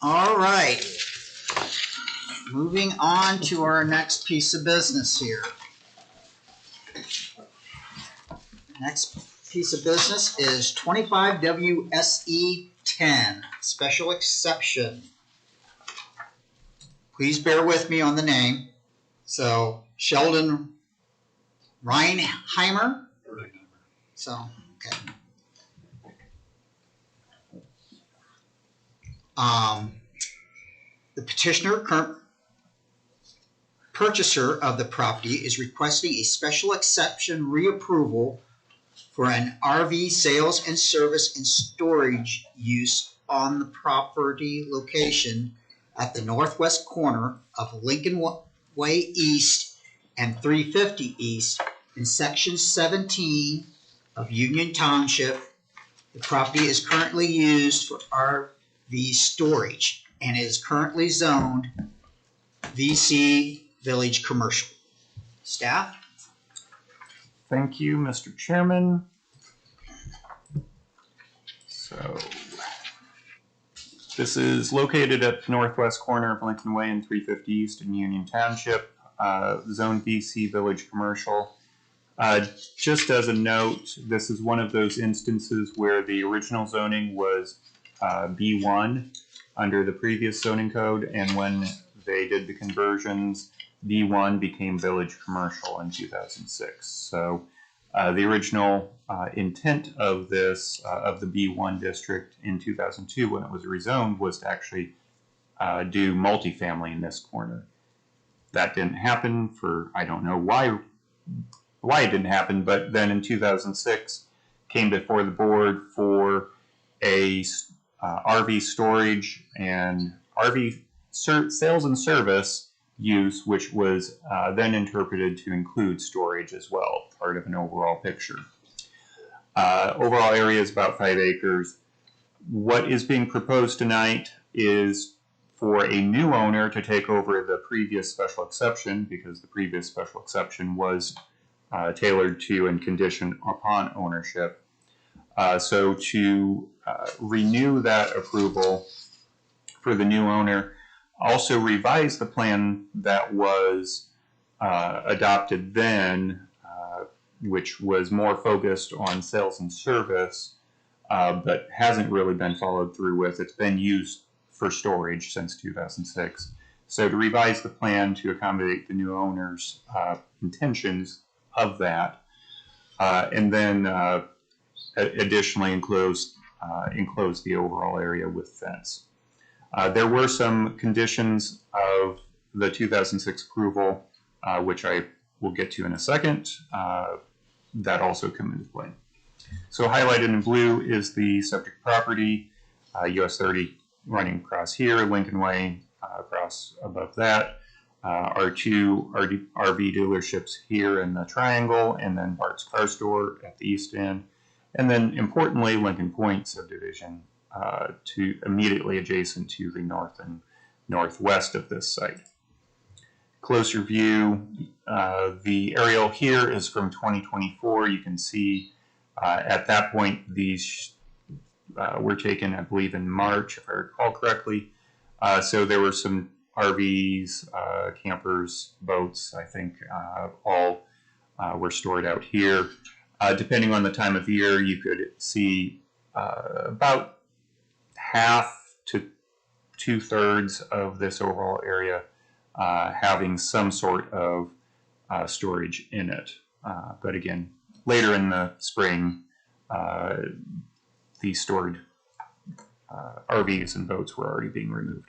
All right. Moving on to our next piece of business here. Next piece of business is 25WSE 10, special exception. Please bear with me on the name. So, Sheldon Rheinheimer. So, okay. The petitioner, current purchaser of the property, is requesting a special exception reapproval for an RV sales and service and storage use on the property location at the northwest corner of Lincolnway East and 350 East in Section 17 of Union Township. The property is currently used for RV storage and is currently zoned VC Village Commercial. Staff?
Thank you, Mr. Chairman. So, this is located at the northwest corner of Lincolnway and 350 East in Union Township, Zone BC Village Commercial. Just as a note, this is one of those instances where the original zoning was B1 under the previous zoning code, and when they did the conversions, B1 became Village Commercial in 2006. So the original intent of this, of the B1 district in 2002 when it was rezoned, was to actually do multifamily in this corner. That didn't happen for, I don't know why it didn't happen, but then in 2006 came before the board for a RV storage and RV sales and service use, which was then interpreted to include storage as well, part of an overall picture. Overall area is about 5 acres. What is being proposed tonight is for a new owner to take over the previous special exception, because the previous special exception was tailored to and conditioned upon ownership. So to renew that approval for the new owner, also revise the plan that was adopted then, which was more focused on sales and service, but hasn't really been followed through with. It's been used for storage since 2006. So to revise the plan to accommodate the new owner's intentions of that, and then additionally enclose the overall area with fence. There were some conditions of the 2006 approval, which I will get to in a second, that also come into play. So highlighted in blue is the subject property, US 30 running across here, Lincolnway across above that, our two RV dealerships here in the triangle, and then Bart's Car Store at the east end, and then importantly Lincoln Point subdivision to immediately adjacent to the north and northwest of this site. Closer view, the aerial here is from 2024. You can see at that point these were taken, I believe, in March, if I recall correctly. So there were some RVs, campers, boats, I think, all were stored out here. Depending on the time of year, you could see about half to 2/3 of this overall area having some sort of storage in it. But again, later in the spring, the stored RVs and boats were already being removed.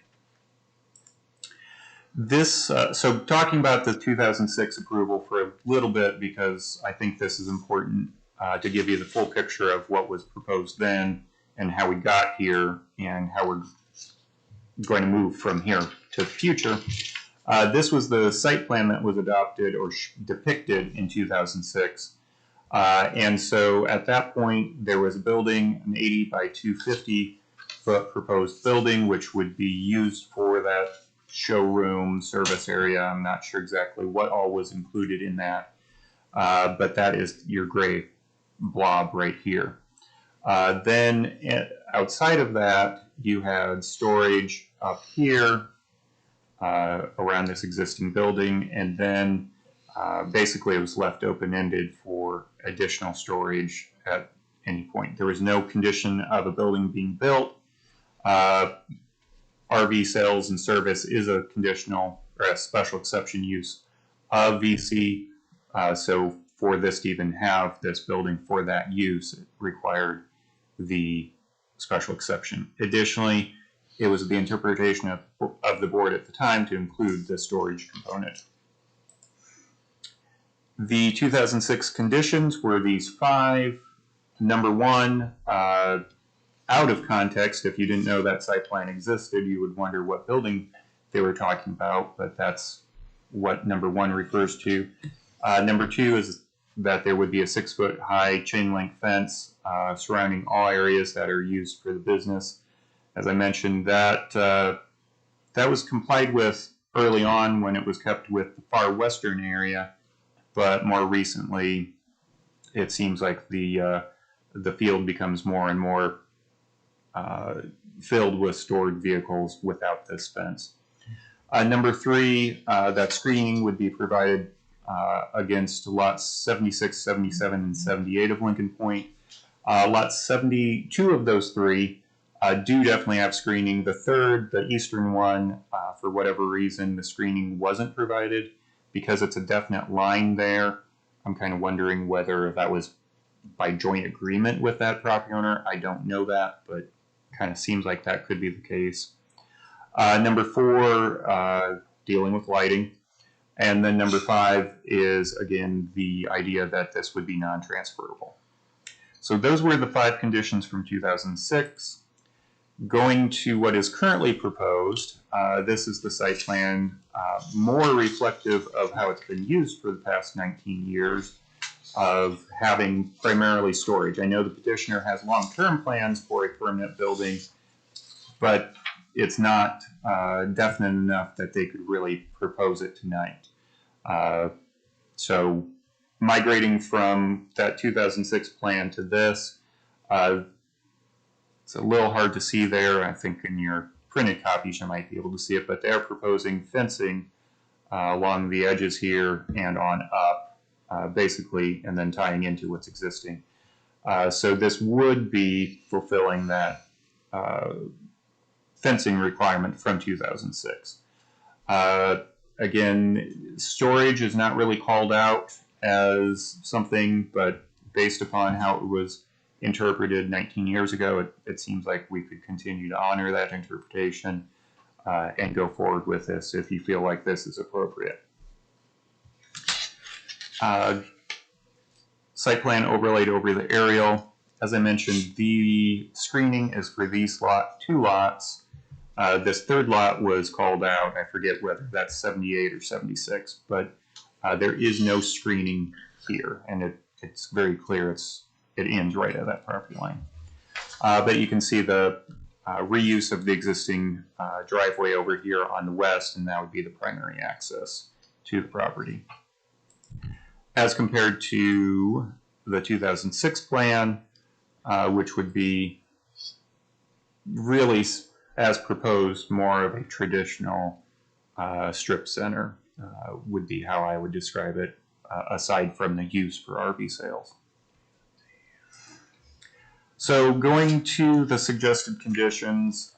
This, so talking about the 2006 approval for a little bit, because I think this is important to give you the full picture of what was proposed then and how we got here and how we're going to move from here to the future. This was the site plan that was adopted or depicted in 2006. And so at that point, there was a building, an 80 by 250 foot proposed building, which would be used for that showroom service area. I'm not sure exactly what all was included in that, but that is your gray blob right here. Then outside of that, you had storage up here around this existing building, and then basically it was left open-ended for additional storage at any point. There was no condition of a building being built. RV sales and service is a conditional or a special exception use of VC. So for this to even have this building for that use, it required the special exception. Additionally, it was the interpretation of the board at the time to include the storage component. The 2006 conditions were these 5. Number 1, out of context, if you didn't know that site plan existed, you would wonder what building they were talking about, but that's what number 1 refers to. Number 2 is that there would be a 6-foot high chain link fence surrounding all areas that are used for the business. As I mentioned, that was complied with early on when it was kept with the far western area, but more recently, it seems like the field becomes more and more filled with stored vehicles without this fence. Number 3, that screening would be provided against lots 76, 77, and 78 of Lincoln Point. Lots 72 of those 3 do definitely have screening. The third, the eastern one, for whatever reason, the screening wasn't provided because it's a definite line there. I'm kind of wondering whether that was by joint agreement with that property owner. I don't know that, but kind of seems like that could be the case. Number 4, dealing with lighting. And then number 5 is, again, the idea that this would be non-transferable. So those were the 5 conditions from 2006. Going to what is currently proposed, this is the site plan, more reflective of how it's been used for the past 19 years of having primarily storage. I know the petitioner has long-term plans for a permanent building, but it's not definite enough that they could really propose it tonight. So migrating from that 2006 plan to this, it's a little hard to see there. I think in your printed copies you might be able to see it, but they're proposing fencing along the edges here and on up, basically, and then tying into what's existing. So this would be fulfilling that fencing requirement from 2006. Again, storage is not really called out as something, but based upon how it was interpreted 19 years ago, it seems like we could continue to honor that interpretation. and go forward with this if you feel like this is appropriate. Site plan overlaid over the aerial. As I mentioned, the screening is for these two lots. This third lot was called out. I forget whether that's 78 or 76, but there is no screening here, and it's very clear it ends right at that property line. But you can see the reuse of the existing driveway over here on the west, and that would be the primary access to the property. As compared to the 2006 plan, which would be really, as proposed, more of a traditional strip center, would be how I would describe it, aside from the use for RV sales. So going to the suggested conditions,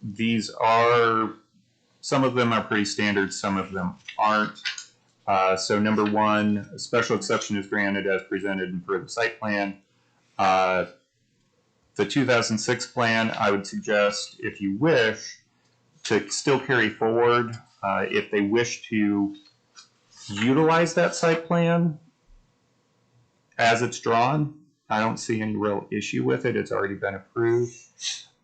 these are, some of them are pretty standard, some of them aren't. So number one, a special exception is granted as presented in for the site plan. The 2006 plan, I would suggest, if you wish, to still carry forward. If they wish to utilize that site plan as it's drawn, I don't see any real issue with it. It's already been approved.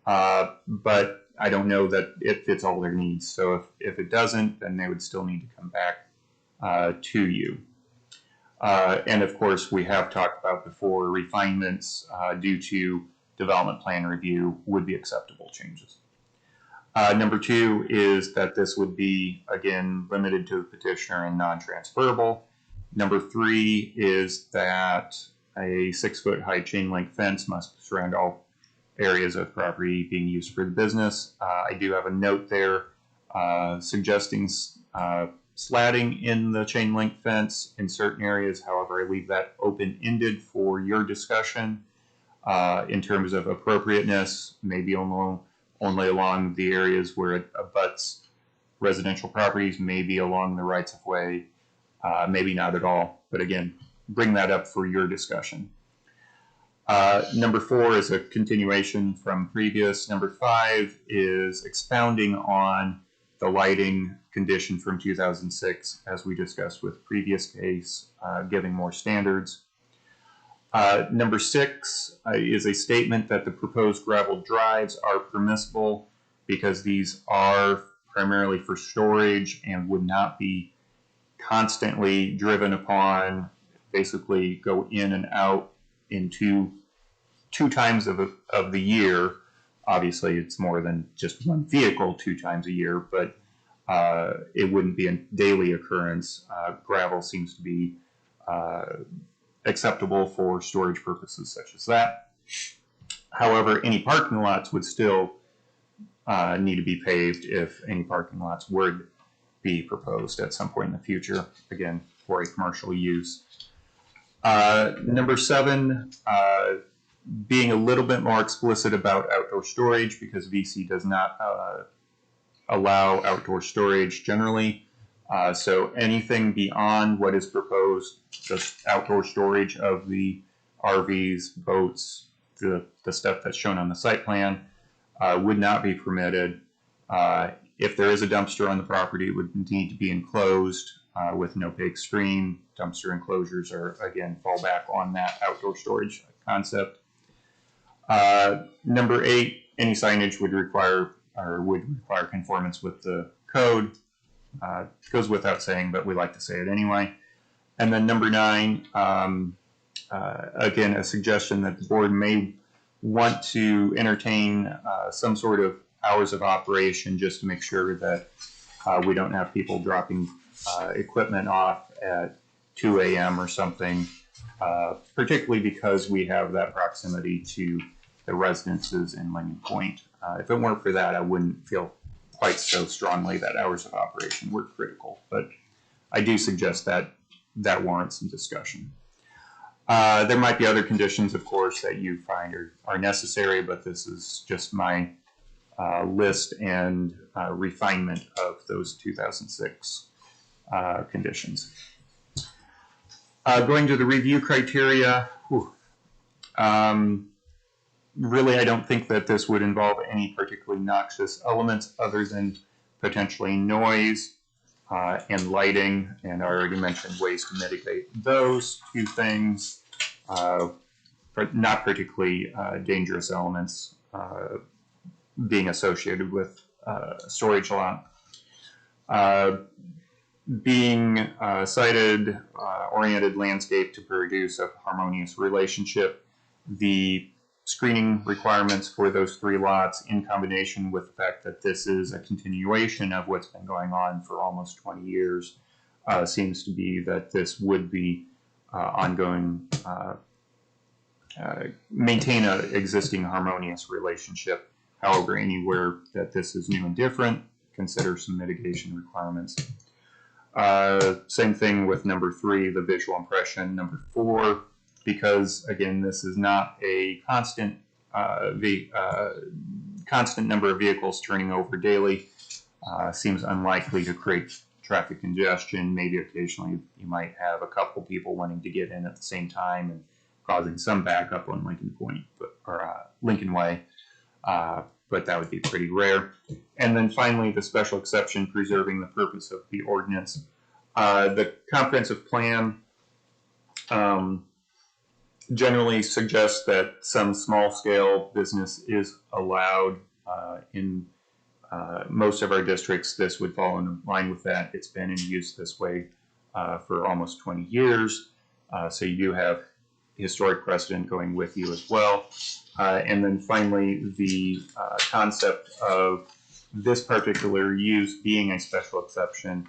But I don't know that it fits all their needs. So if it doesn't, then they would still need to come back to you. And of course, we have talked about before, refinements due to development plan review would be acceptable changes. Number two is that this would be, again, limited to the petitioner and non-transferable. Number three is that a 6-foot high chain link fence must surround all areas of the property being used for the business. I do have a note there suggesting slatting in the chain link fence in certain areas. However, I leave that open-ended for your discussion in terms of appropriateness, maybe only along the areas where it abuts residential properties, maybe along the rights of way, maybe not at all. But again, bring that up for your discussion. Number four is a continuation from previous. Number five is expounding on the lighting condition from 2006, as we discussed with previous case, giving more standards. Number six is a statement that the proposed gravel drives are permissible because these are primarily for storage and would not be constantly driven upon, basically go in and out in two times of the year. Obviously, it's more than just one vehicle 2 times a year, but it wouldn't be a daily occurrence. Gravel seems to be acceptable for storage purposes such as that. However, any parking lots would still need to be paved if any parking lots would be proposed at some point in the future, again, for a commercial use. Number seven, being a little bit more explicit about outdoor storage, because VC does not allow outdoor storage generally. So anything beyond what is proposed, just outdoor storage of the RVs, boats, the stuff that's shown on the site plan, would not be permitted. If there is a dumpster on the property, it would need to be enclosed with an opaque screen. Dumpster enclosures are, again, fall back on that outdoor storage concept. Number eight, any signage would require conformance with the code. Goes without saying, but we like to say it anyway. And then number nine, again, a suggestion that the board may want to entertain some sort of hours of operation just to make sure that we don't have people dropping equipment off at 2 a.m. or something, particularly because we have that proximity to the residences in Lincoln Point. If it weren't for that, I wouldn't feel quite so strongly that hours of operation were critical, but I do suggest that that warrants some discussion. There might be other conditions, of course, that you find are necessary, but this is just my list and refinement of those 2006 conditions. Going to the review criteria, really, I don't think that this would involve any particularly noxious elements other than potentially noise and lighting, and I already mentioned ways to mitigate those two things, but not particularly dangerous elements being associated with storage lot. Being sited, oriented landscape to produce a harmonious relationship. The screening requirements for those 3 lots, in combination with the fact that this is a continuation of what's been going on for almost 20 years, seems to be that this would be ongoing, maintain an existing harmonious relationship. However, anywhere that this is new and different, consider some mitigation requirements. Same thing with number 3, the visual impression. Number 4, because again, this is not a constant constant number of vehicles turning over daily, seems unlikely to create traffic congestion. Maybe occasionally you might have a couple people wanting to get in at the same time and causing some backup on Lincolnway, but that would be pretty rare. And then finally, the special exception preserving the purpose of the ordinance. The comprehensive plan generally suggests that some small-scale business is allowed in most of our districts. This would fall in line with that. It's been in use this way for almost 20 years, so you do have historic precedent going with you as well. And then finally, the concept of this particular use being a special exception,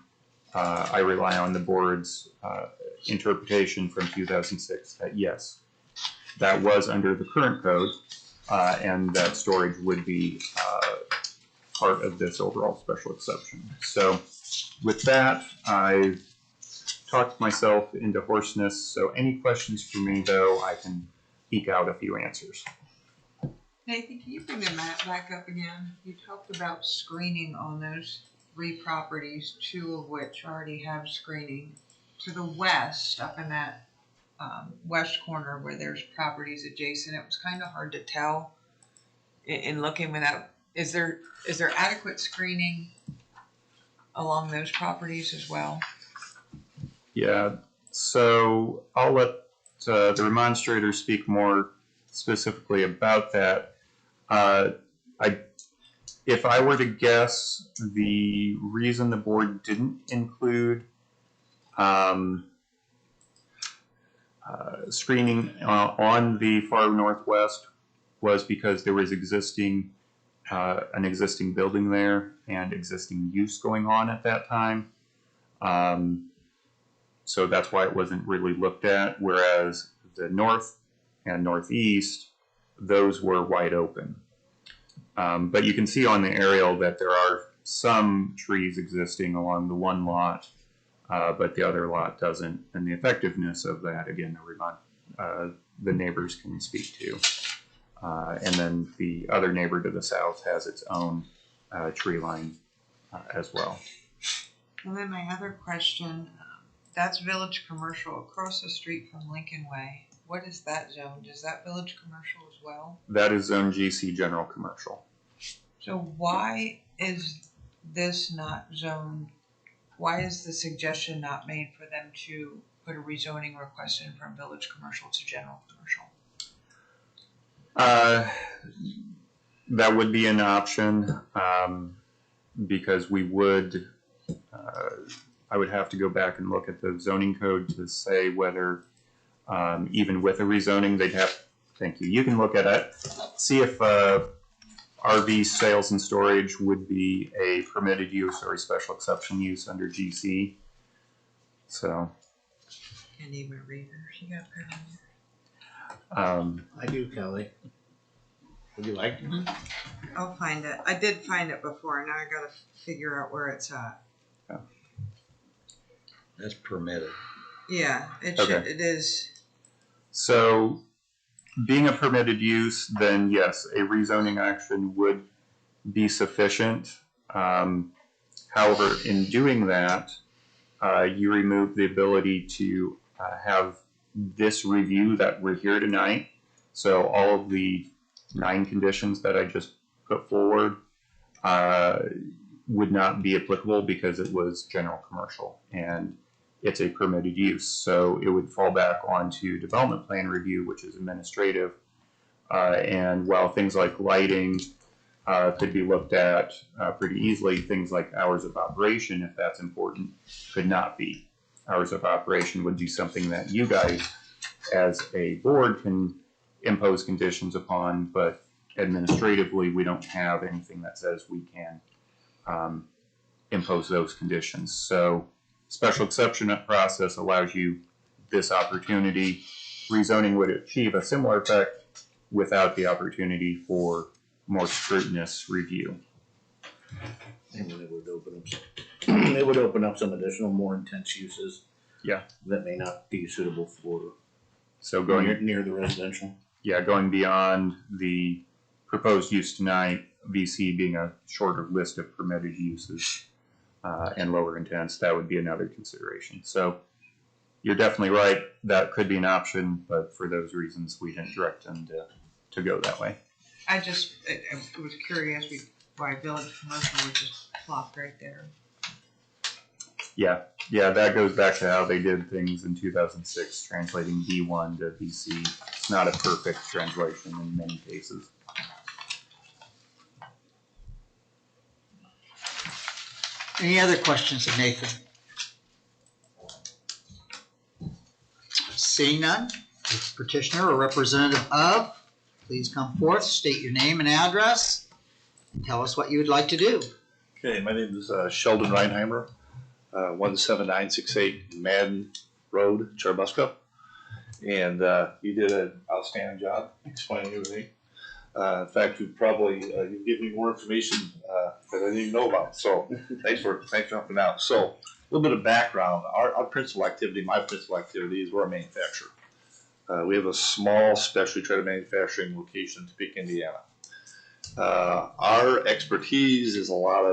I rely on the board's interpretation from 2006 that yes, that was under the current code, and that storage would be part of this overall special exception. So with that, I've talked myself into hoarseness, so any questions for me, though, I can eke out a few answers.
Nathan, can you bring the map back up again? You talked about screening on those 3 properties, 2 of which already have screening. To the west, up in that west corner where there's properties adjacent, it was kind of hard to tell in looking without. Is there adequate screening along those properties as well?
Yeah, so I'll let the remonstrator speak more specifically about that. If I were to guess, the reason the board didn't include screening on the far northwest was because there was an existing building there and existing use going on at that time. So that's why it wasn't really looked at, whereas the north and northeast, those were wide open. But you can see on the aerial that there are some trees existing along the one lot, but the other lot doesn't. And the effectiveness of that, again, the neighbors can speak to. And then the other neighbor to the south has its own tree line as well.
And then my other question, that's Village Commercial across the street from Lincolnway. What is that zone? Is that Village Commercial as well?
That is Zone GC General Commercial.
So why is this not zoned? Why is the suggestion not made for them to put a rezoning request in from Village Commercial to General Commercial?
That would be an option, because we would, I would have to go back and look at the zoning code to say whether, even with a rezoning, they'd have, thank you, you can look at it, see if RV sales and storage would be a permitted use or a special exception use under GC. So.
I need my readers. You got pen
I do, Kelly. Would you like to?
I'll find it. I did find it before. Now I gotta figure out where it's at.
That's permitted.
Yeah, it
Okay.
should. It is.
So, being a permitted use, then yes, a rezoning action would be sufficient. However, in doing that, you remove the ability to have this review that we're here tonight. So all of the 9 conditions that I just put forward would not be applicable because it was general commercial and it's a permitted use. So it would fall back onto development plan review, which is administrative. And while things like lighting could be looked at pretty easily, things like hours of operation, if that's important, could not be. Hours of operation would be something that you guys as a board can impose conditions upon, but administratively we don't have anything that says we can impose those conditions. So special exception process allows you this opportunity. Rezoning would achieve a similar effect without the opportunity for more scrutinous review.
And it would open up some, it would open up some additional, more intense uses.
Yeah.
That may not be suitable for
So going
near the residential.
Yeah, going beyond the proposed use tonight, VC being a shorter list of permitted uses and lower intense, that would be another consideration. So you're definitely right, that could be an option, but for those reasons, we didn't direct them to go that way.
I was curious why village commercial was just plopped right there.
Yeah, that goes back to how they did things in 2006, translating B1 to VC. It's not a perfect translation in many cases.
Any other questions of Nathan? Seeing none, if petitioner or representative of, please come forth, state your name and address, and tell us what you would like to do.
Okay, my name is Sheldon Rheinheimer, 17968 Madden Road, Churubusco. And you did an outstanding job explaining everything. In fact, you've given me more information that I didn't even know about. So thanks for helping out. So a little bit of background. Our principal activity, my principal activity, is we're a manufacturer. We have a small specialty trade manufacturing location in Topeka, Indiana. Our expertise is a lot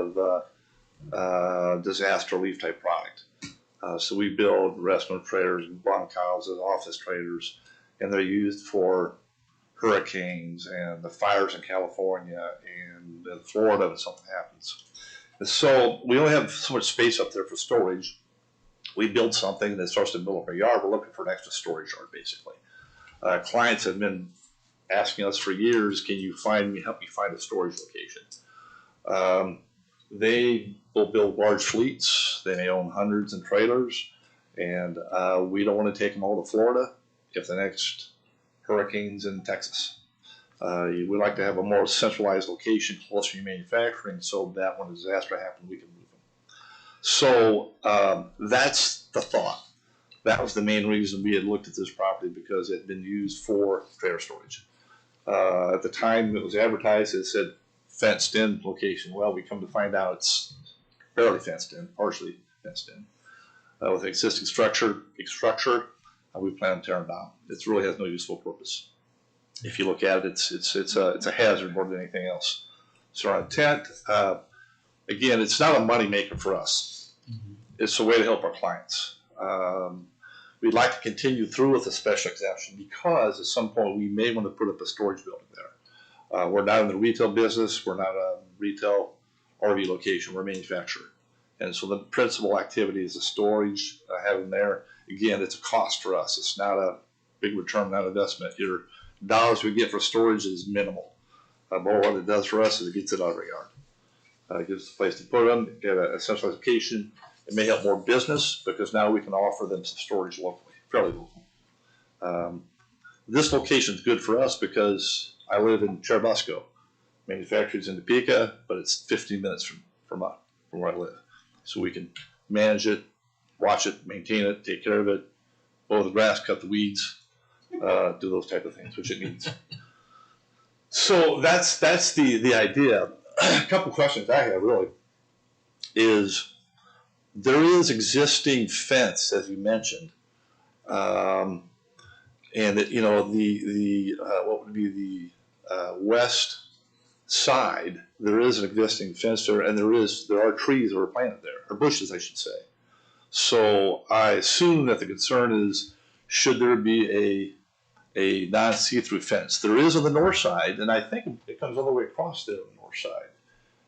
of disaster relief type product. So we build restaurant trailers, bunkhouses, office trailers, and they're used for hurricanes and the fires in California and in Florida when something happens. And so we only have so much space up there for storage. We build something that starts to build up our yard. We're looking for an extra storage yard, basically. Clients have been asking us for years, can you help me find a storage location? They will build large fleets. They may own hundreds of trailers, and we don't want to take them all to Florida if the next hurricane's in Texas. We like to have a more centralized location closer to manufacturing so that when a disaster happens, we can move them. So that's the thought. That was the main reason we had looked at this property, because it had been used for trailer storage. At the time it was advertised, it said fenced in location. Well, we come to find out it's barely fenced in, partially fenced in. With an existing structure, we plan on tearing down. It really has no useful purpose. If you look at it, it's a hazard more than anything else. So our intent, again, it's not a money maker for us. Mm-hmm. It's a way to help our clients. We'd like to continue through with a special exemption because at some point we may want to put up a storage building there. We're not in the retail business. We're not a retail RV location. We're a manufacturer. And so the principal activity is the storage, having there. Again, it's a cost for us. It's not a big return on investment. Your dollars we get for storage is minimal. But what it does for us is it gets it out of our yard. It gives us a place to put them, get a centralized location. It may help more business because now we can offer them some storage locally, fairly local. This location is good for us because I live in Churubusco. Manufacturing's in Topeka, but it's 15 minutes from where I live. So we can manage it, watch it, maintain it, take care of it, mow the grass, cut the weeds, do those type of things, which it needs. So that's the idea. A couple questions I have really is, there is existing fence, as you mentioned, and what would be the west side. There is an existing fence there, and there are trees that were planted there, or bushes, I should say. So I assume that the concern is, should there be a non-see-through fence. There is on the north side, and I think it comes all the way across there on the north side.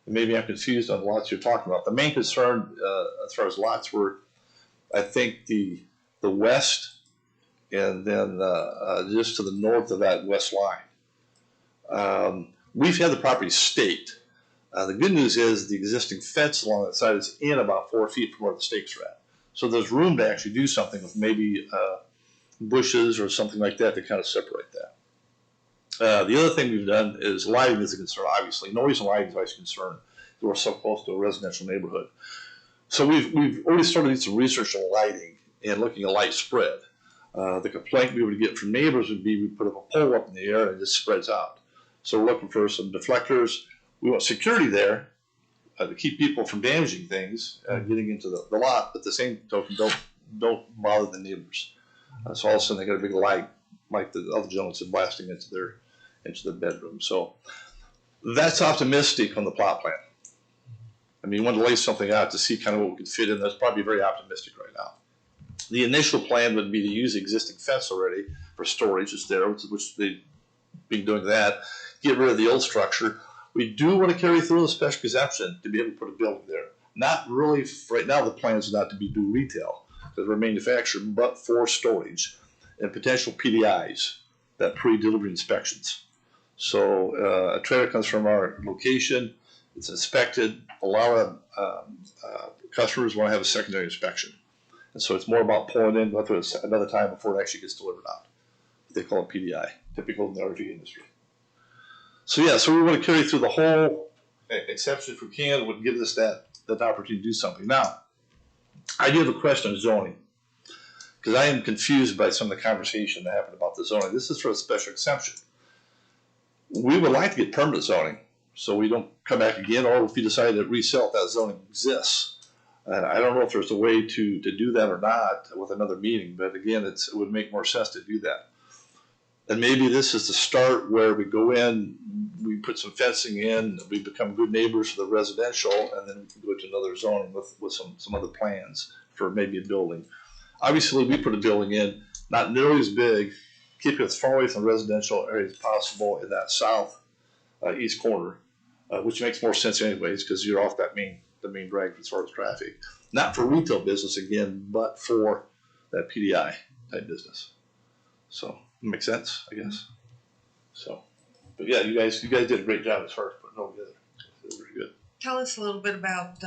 And maybe I'm confused on the lots you're talking about. The main concern as far as lots were, I think the west, and then just to the north of that west line. We've had the property staked. The good news is the existing fence along that side is in about 4 feet from where the stakes are at. So there's room to actually do something with maybe bushes or something like that to kind of separate that. The other thing we've done is lighting is a concern, obviously. Noise and lighting is always a concern. We're so close to a residential neighborhood. So we've already started doing some research on lighting and looking at light spread. The complaint we would get from neighbors would be we put up a pole up in the air and it just spreads out. So we're looking for some deflectors. We want security there to keep people from damaging things, getting into the lot, but at the same token, don't bother the neighbors. So all of a sudden they got a big light, like the other gentleman said, blasting into the bedroom. So that's optimistic on the plot plan. I mean, you want to lay something out to see kind of what we could fit in. That's probably very optimistic right now. The initial plan would be to use the existing fence already for storage. It's there, which they've been doing that. Get rid of the old structure. We do want to carry through the special exemption to be able to put a building there. Not really, right now the plan is not to do retail, because we're manufactured, but for storage and potential PDIs, that pre-delivery inspections. So a trailer comes from our location, it's inspected. A lot of customers want to have a secondary inspection. And so it's more about pulling in another time before it actually gets delivered out. They call it PDI, typical in the RV industry. So yeah, so we want to carry through the whole exception if we can, would give us that opportunity to do something. Now, I do have a question on zoning, because I am confused by some of the conversation that happened about the zoning. This is for a special exception. We would like to get permanent zoning, so we don't come back again, or if you decide to resell it, that zoning exists. And I don't know if there's a way to do that or not with another meeting, but again, it would make more sense to do that. And maybe this is the start where we go in, we put some fencing in, we become good neighbors for the residential, and then we can go to another zoning with some other plans for maybe a building. Obviously, we put a building in, not nearly as big, keep it as far away from the residential area as possible in that south east corner, which makes more sense anyways, because you're off the main drag as far as traffic. Not for retail business again, but for that PDI type business. So, makes sense, I guess. So, but yeah, you guys did a great job as far as putting it all together. It was very good.
Tell us a little bit about,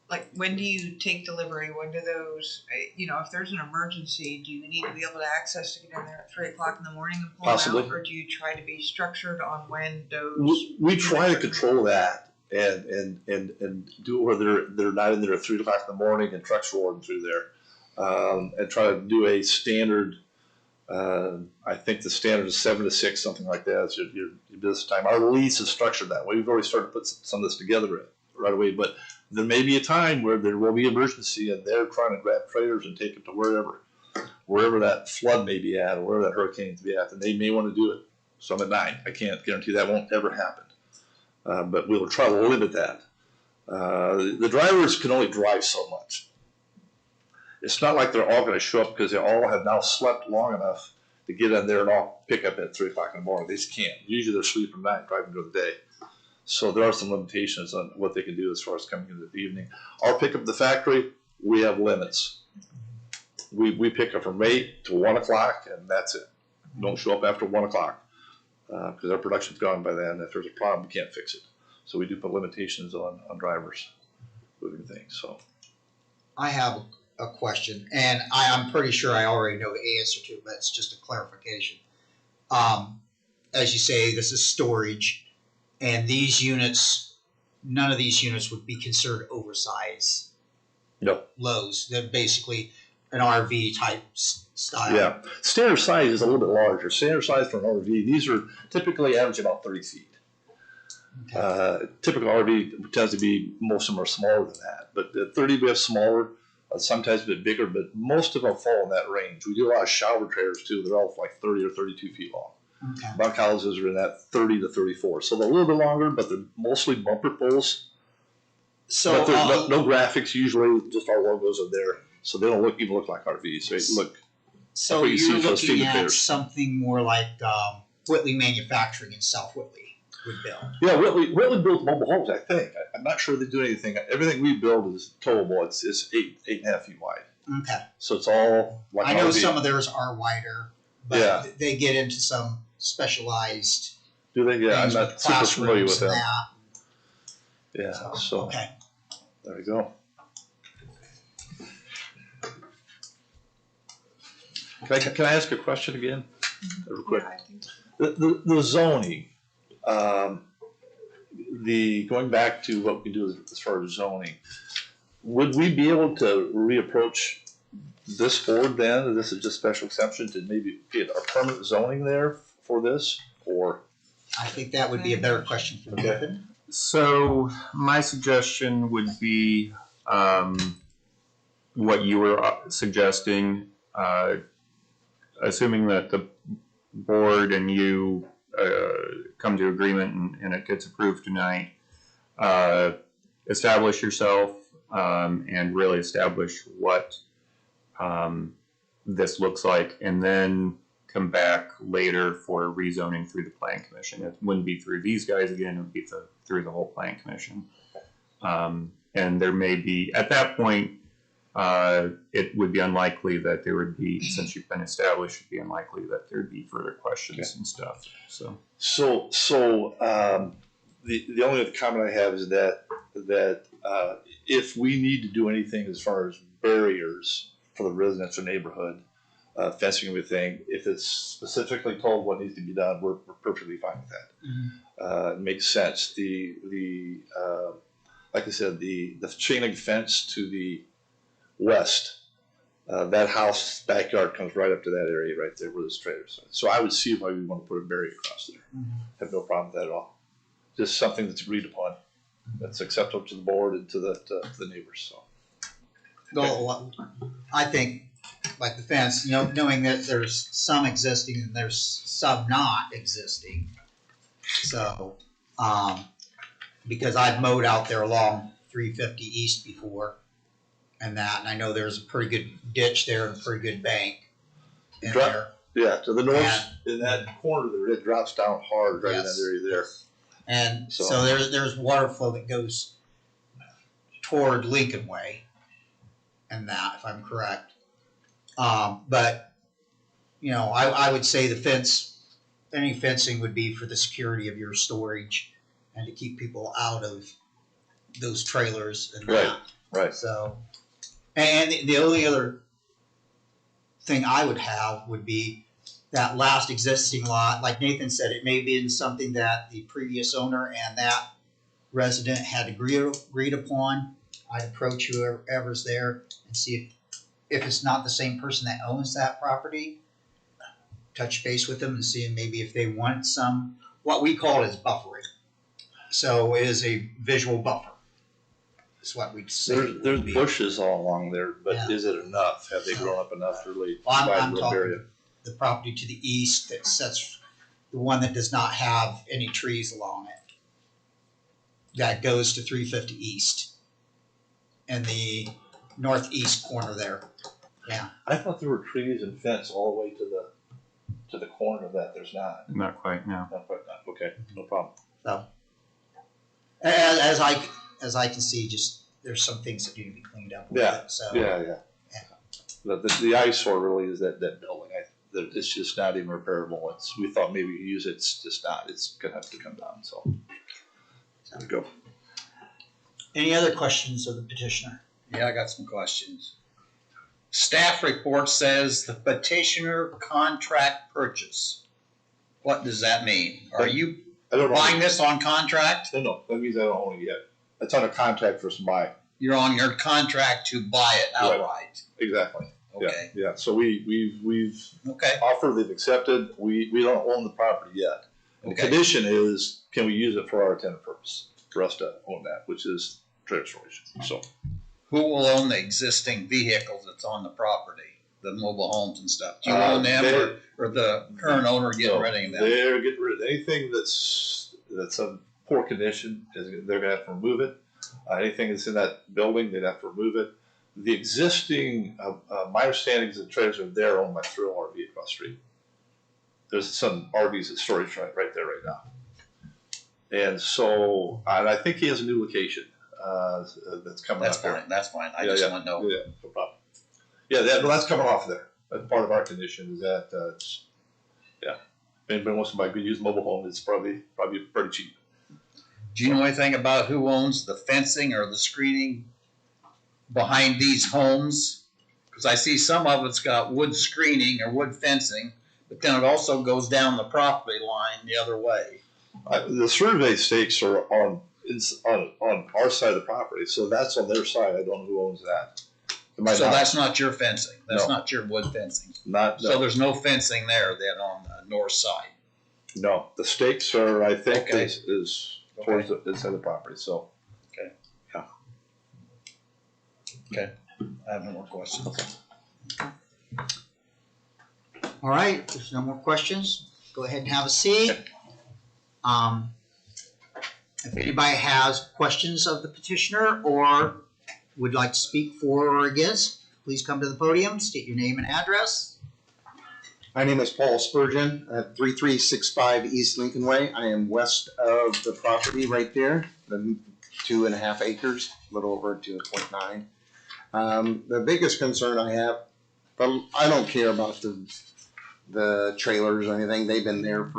like, when do you take delivery? When do those, if there's an emergency, do you need to be able to access to get in there at 3 o'clock in the morning and pull
Possibly.
them out? Or do you try to be structured on when those?
We try to control that and do it where they're not in there at 3 o'clock in the morning and trucks rolling through there. And try to do a standard. I think the standard is 7 to 6, something like that. It's your business time. Our lease is structured that way. We've already started to put some of this together right away, but there may be a time where there will be emergency and they're trying to grab trailers and take them to wherever that flood may be at or wherever that hurricane may be at, and they may want to do it some at night. I can't guarantee that won't ever happen, but we'll try to limit that. The drivers can only drive so much. It's not like they're all going to show up because they all have now slept long enough to get in there and all pick up at 3 o'clock in the morning. They just can't. Usually they're sleeping at night, driving during the day. So there are some limitations on what they can do as far as coming into the evening. Our pickup at the factory, we have limits. We pick up from 8 to 1 o'clock, and that's it. Don't show up after 1 o'clock because our production's gone by then. If there's a problem, we can't fix it. So we do put limitations on drivers moving things. So
I have a question, and I'm pretty sure I already know the answer to it, but it's just a clarification. As you say, this is storage, and these units, none of these units would be considered oversized lows. They're basically an RV type style.
Yeah, standard size is a little bit larger. Standard size for an RV, these are typically average about 30 feet. Okay. Typical RV tends to be, most of them are smaller than that, but at 30 we have smaller. Sometimes a bit bigger, but most of them fall in that range. We do a lot of shower trailers too. They're all like 30 or 32 feet long.
Okay.
Bunkhouses are in that 30 to 34. So they're a little bit longer, but they're mostly bumper pulls.
So
but there's no graphics. Usually just our logos are there. So they don't even look like RVs. They look
So
what you see
you're
for those
looking
feeder
at
traders.
something more like Whitley Manufacturing in South Whitley would build.
Yeah, Whitley builds mobile homes, I think. I'm not sure they do anything. Everything we build is towable. It's 8.5 feet wide.
Okay.
So it's all like
I know
RV.
some of theirs are wider, but
Yeah.
they get into some specialized
Do they? Yeah, I'm
things
not
with
super familiar with
classrooms and
them.
that.
Yeah, so
Okay.
there you go. Can I ask a question again? Real quick.
Yeah, I think so.
The zoning, going back to what we do as far as zoning, would we be able to reapproach this board then? This is just special exception to maybe get our permanent zoning there for this, or?
I think that would be a better question for Nathan.
So my suggestion would be what you were suggesting, assuming that the board and you come to agreement and it gets approved tonight. Establish yourself and really establish what this looks like, and then come back later for rezoning through the plan commission. It wouldn't be through these guys again, it would be through the whole plan commission. And there may be, at that point, it would be unlikely that there would be, since you've been established, it'd be unlikely that there'd be further questions and stuff, so.
The only other comment I have is that if we need to do anything as far as barriers for the residential neighborhood, fencing and everything, if it's specifically told what needs to be done, we're perfectly fine with that.
Mm-hmm.
It makes sense. Like I said, the chain link fence to the west, that house backyard comes right up to that area right there where this trailer's at. So I would see why we want to put a barrier across there. Have no problem with that at all. Just something that's agreed upon, that's acceptable to the board and to the neighbors. So.
Well, I think, like the fence, knowing that there's some existing and there's some not existing. So, because I've mowed out there along 350 East before, and I know there's a pretty good ditch there and a pretty good bank in there.
Yeah, to the north, in that corner there, it drops down hard right in that area there.
And so there's water flow that goes toward Lincolnway, and that, if I'm correct. But I would say any fencing would be for the security of your storage and to keep people out of those trailers and that.
Right.
So, and the only other thing I would have would be that last existing lot. Like Nathan said, it may be in something that the previous owner and that resident had agreed upon. I'd approach whoever's there and see if it's not the same person that owns that property. Touch base with them and see maybe if they want some, what we call it is buffering. So it is a visual buffer. That's what we'd say.
There's bushes all along there, but
Yeah.
is it enough? Have they grown up enough to really
Well,
provide
I'm
a
talking
area?
the property to the east that's the one that does not have any trees along it. That goes to 350 East in the northeast corner there. Yeah.
I thought there were trees and fence all the way to the corner of that. There's not.
Not quite, no.
Not quite not. Okay, no problem.
As I can see, just there's some things that need to be cleaned up with it. So
Yeah. The eyesore really is that building. It's just not even repairable. We thought maybe we could use it. It's just not. It's gonna have to come down. So there we go.
Any other questions of the petitioner?
Yeah, I got some questions. Staff report says the petitioner contract purchase. What does that mean? Are you
I don't know.
buying this on contract?
No. That means I don't own it yet. It's on a contract for somebody.
You're on your contract to buy it outright.
Exactly.
Okay.
Yeah. So we've
Okay.
offered, they've accepted. We don't own the property yet. And the
Okay.
condition is, can we use it for our intended purpose? For us to own that, which is trailer storage. So
Who will own the existing vehicles that's on the property? The mobile homes and stuff? Do you own them or the current owner getting rid of them?
They're getting rid of anything that's of poor condition. They're gonna have to remove it. Anything that's in that building, they'd have to remove it. The existing, my understanding is the trailers are there owned by Thrill RV across the street. There's some RVs at storage right there right now. And so, and I think he has a new location that's coming
That's
up there.
fine, that's fine. I just want to know.
Yeah, no problem. Yeah, that's coming off there. That's part of our condition is that, yeah. If anybody wants to buy a good used mobile home, it's probably pretty cheap.
Do you know anything about who owns the fencing or the screening behind these homes? Because I see some of it's got wood screening or wood fencing, but then it also goes down the property line the other way.
The survey stakes are on our side of the property, so that's on their side. I don't know who owns that.
So that's not your fencing. That's
No.
not your wood fencing.
No.
So there's no fencing there then on the north side.
No, the stakes are, I think,
Okay.
is towards the inside the property. So
I have no more questions.
All right, if there's no more questions, go ahead and have a seat. If anybody has questions of the petitioner or would like to speak for or against, please come to the podium, state your name and address.
My name is Paul Spurgeon at 3365 East Lincolnway. I am west of the property right there, the 2.5 acres, a little over 2.9. The biggest concern I have, but I don't care about the trailers or anything. They've been there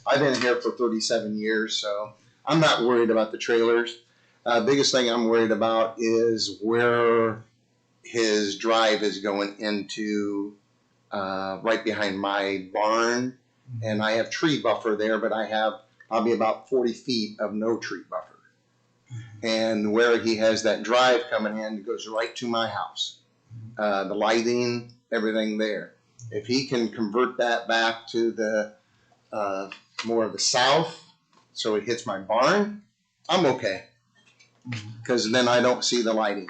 I've been here for 37 years, so I'm not worried about the trailers. Biggest thing I'm worried about is where his drive is going into, right behind my barn, and I have tree buffer there, but I have probably about 40 feet of no tree buffer. And where he has that drive coming in, it goes right to my house. The lighting, everything there. If he can convert that back to the more of the south, so it hits my barn, I'm okay. Because then I don't see the lighting.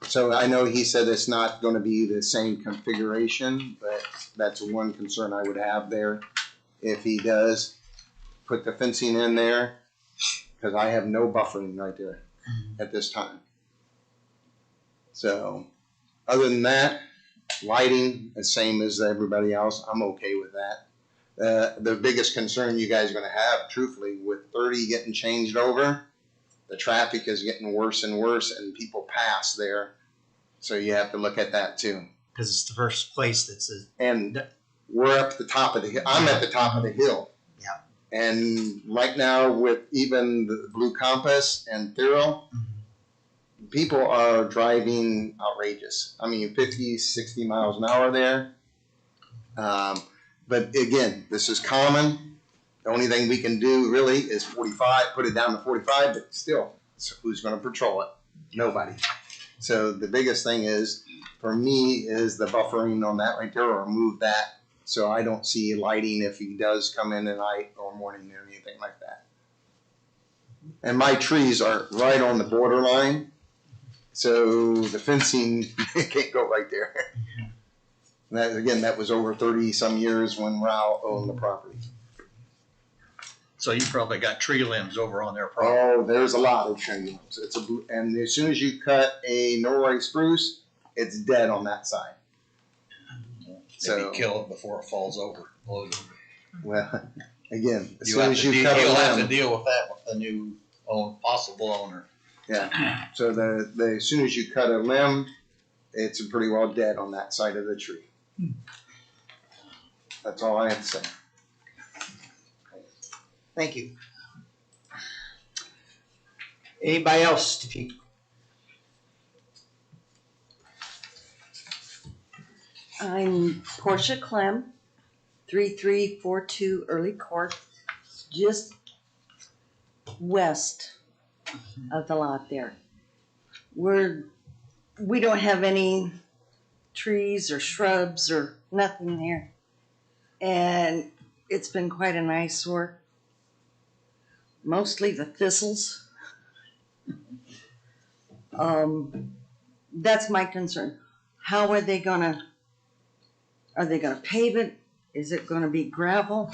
So I know he said it's not going to be the same configuration, but that's one concern I would have there. If he does put the fencing in there, because I have no buffering right there at this time. So other than that, lighting, the same as everybody else, I'm okay with that. The biggest concern you guys are going to have, truthfully, with 30 getting changed over, the traffic is getting worse and worse, and people pass there. So you have to look at that too.
Because it's the first place
And we're up the top of the hill. I'm at the top of the hill.
Yeah.
And right now, with even the Blue Compass and Thero, people are driving outrageous. I mean, 50, 60 miles an hour there. But again, this is common. The only thing we can do really is 45, put it down to 45, but still, so who's going to patrol it? Nobody. So the biggest thing is, for me, is the buffering on that right there, or move that so I don't see lighting if he does come in at night or morning or anything like that. And my trees are right on the borderline, so the fencing can't go right there. And that, again, that was over 30 some years when Rao owned the property.
So you probably got tree limbs over on their property.
Oh, there's a lot of tree limbs. And as soon as you cut a Norway spruce, it's dead on that side.
Maybe kill it before it falls over.
Well, again, as
You'll
soon as you cut
have
a
to
limb,
deal with that with the new possible owner.
yeah. So as soon as you cut a limb, it's pretty well dead on that side of the tree. That's all I have to say.
Thank you. Anybody else to speak?
I'm Portia Clem, 3342 Early Court, just west of the lot there. We don't have any trees or shrubs or nothing there. And it's been quite an eyesore. Mostly the thistles. That's my concern. How are they gonna pave it? Is it gonna be gravel?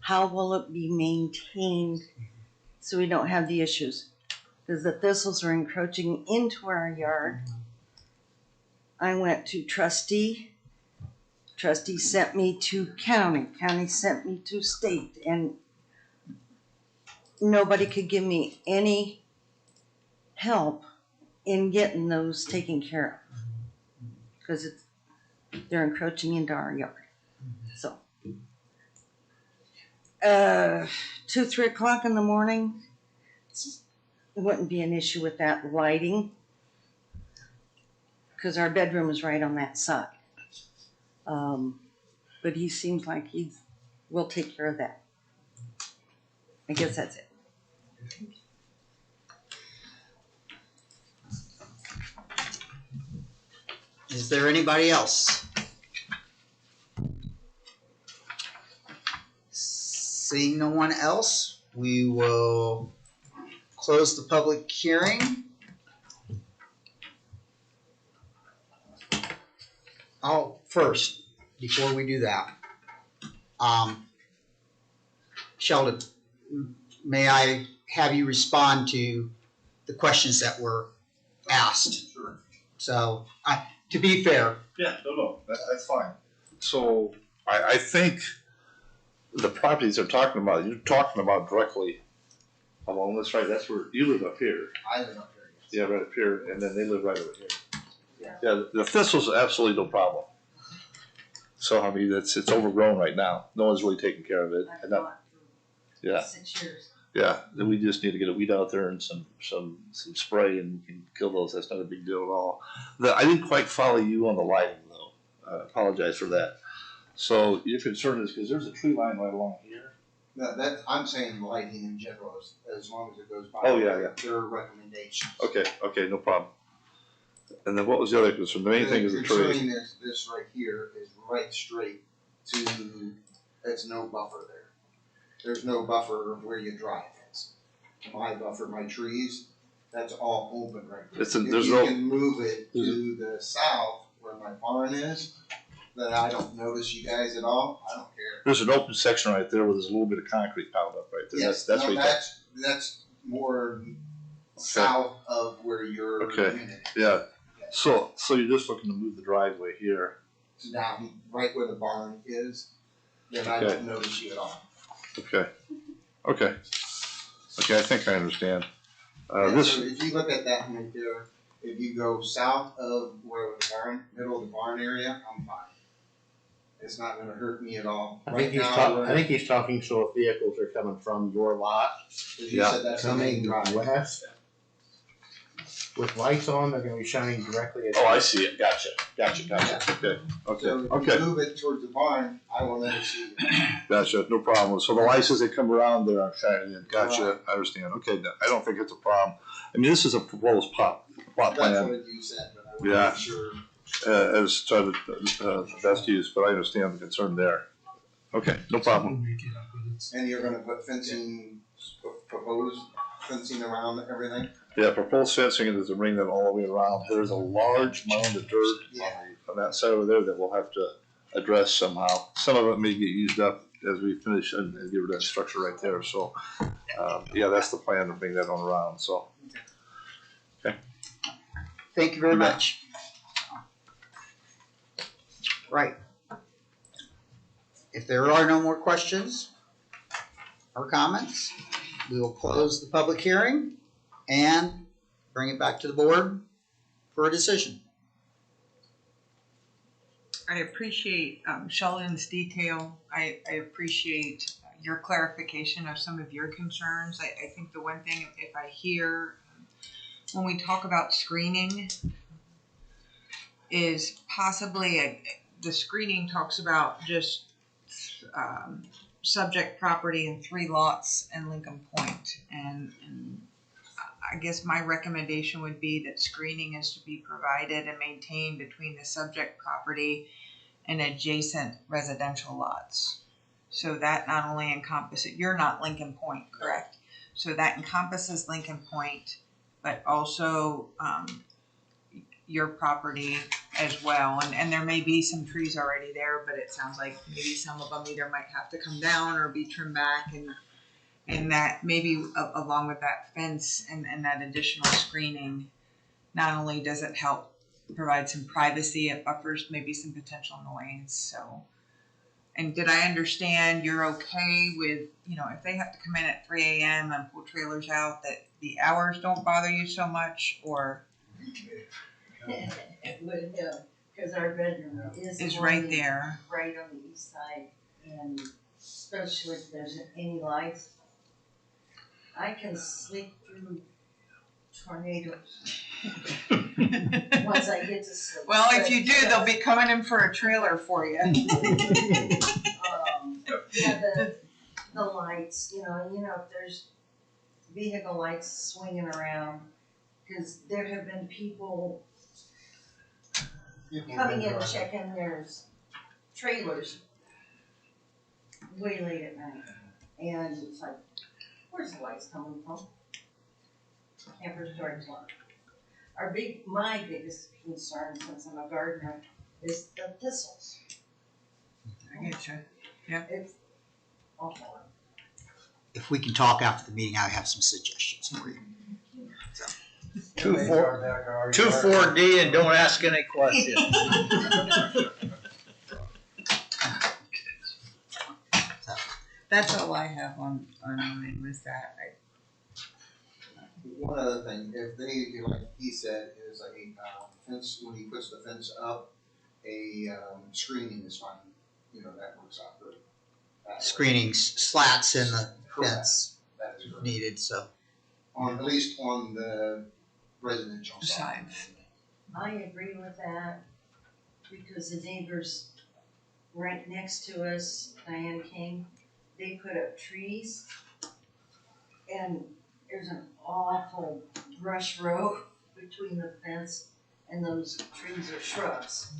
How will it be maintained so we don't have the issues? Because the thistles are encroaching into our yard I went to trustee. Trustee sent me to county. County sent me to state, and nobody could give me any help in getting those taken care of because they're encroaching into our yard. So, 2, 3 o'clock in the morning, it wouldn't be an issue with that lighting because our bedroom is right on that side. But he seems like will take care of that. I guess that's it.
Is there anybody else? Seeing no one else, we will close the public hearing. Oh, first, before we do that, Sheldon, may I have you respond to the questions that were asked?
Sure.
So, to be fair.
Yeah, no, that's fine. So I think the properties they're talking about, you're talking about directly along this, right? That's where you live up here.
I live up here.
Yeah, right up here, and then they live right over here. Yeah, the thistle's absolutely no problem. So, I mean, it's overgrown right now. No one's really taking care of it. And that, yeah.
6 years.
Yeah, then we just need to get a weed out there and some spray and kill those. That's not a big deal at all. I didn't quite follow you on the lighting though. I apologize for that. So your concern is because there's a tree line right along here.
No, I'm saying lighting in general, as long as it goes by.
Oh, yeah.
Their recommendations.
Okay, no problem. And then what was the other concern? The main thing is the tree.
The concern is this right here is right straight to, it's no buffer there. There's no buffer where you drive. It's my buffer, my trees, that's all open right there. If you can move it to the south where my barn is, then I don't notice you guys at all. I don't care.
There's an open section right there where there's a little bit of concrete piled up right there.
Yes, that's more south of where your unit is.
Yeah. So you're just looking to move the driveway here.
It's down right where the barn is, then I don't notice you at all.
Okay, I think I understand.
So if you look at that right there, if you go south of where the barn, middle of the barn area, I'm fine. It's not gonna hurt me at all.
I think he's talking so if vehicles are coming from your lot,
You said that's the main
coming
drive.
west, with lights on, they're gonna be shining directly at.
Oh, I see it. Gotcha. Okay.
So if you move it towards the barn, I will never see it.
Gotcha. No problem. So the lights as they come around there are shining in. Gotcha. Right. I understand. Okay. I don't think it's a problem. I mean, this is a proposed plot plan.
That's what you said, but I wasn't sure.
As to the best use, but I understand the concern there. Okay. No problem.
And you're gonna put proposed fencing around everything?
Yeah, proposed fencing is to bring them all the way around. There's a large mound of dirt on that side over there that we'll have to address somehow. Some of it may get used up as we finish and get rid of that structure right there. So, that's the plan to bring that on around. So, okay.
Thank you very much. Right. If there are no more questions or comments, we will close the public hearing and bring it back to the board for a decision.
I appreciate Sheldon's detail. I appreciate your clarification of some of your concerns. I think the one thing, if I hear when we talk about screening, is possibly the screening talks about just subject property and 3 lots in Lincoln Point. And I guess my recommendation would be that screening is to be provided and maintained between the subject property and adjacent residential lots. So that not only encompasses, you're not Lincoln Point, correct? So that encompasses Lincoln Point, but also your property as well. And there may be some trees already there, but it sounds like maybe some of them either might have to come down or be trimmed back, and that maybe along with that fence and that additional screening, not only does it help provide some privacy, it buffers maybe some potential noise, so. And did I understand you're okay with, you know, if they have to come in at 3 a.m. and pull trailers out, that the hours don't bother you so much, or?
It would, because our bedroom
Is right there.
right on the east side, and especially if there's any lights, I can sleep through tornadoes once I get to sleep.
Well, if you do, they'll be coming in for a trailer for you.
Yeah, the lights, you know, if there's vehicle lights swinging around, because there have been people coming in and checking their trailers way late at night, and it's like, where's the lights coming from? Camper storage lot. My biggest concern, since I'm a gardener, is the thistles.
I get you. Yeah.
It's awful.
If we can talk after the meeting, I have some suggestions for you.
24D and don't ask any questions.
That's all I have on mine with that.
One other thing, if they, like he said, is a fence, when he puts the fence up, a screening is fine, you know, that works out good.
Screening slats in the fence
That is correct.
needed, so.
At least on the residential side.
I agree with that, because the neighbors right next to us, Diane King, they put up trees, and there's an awful brush row between the fence and those trees or shrubs.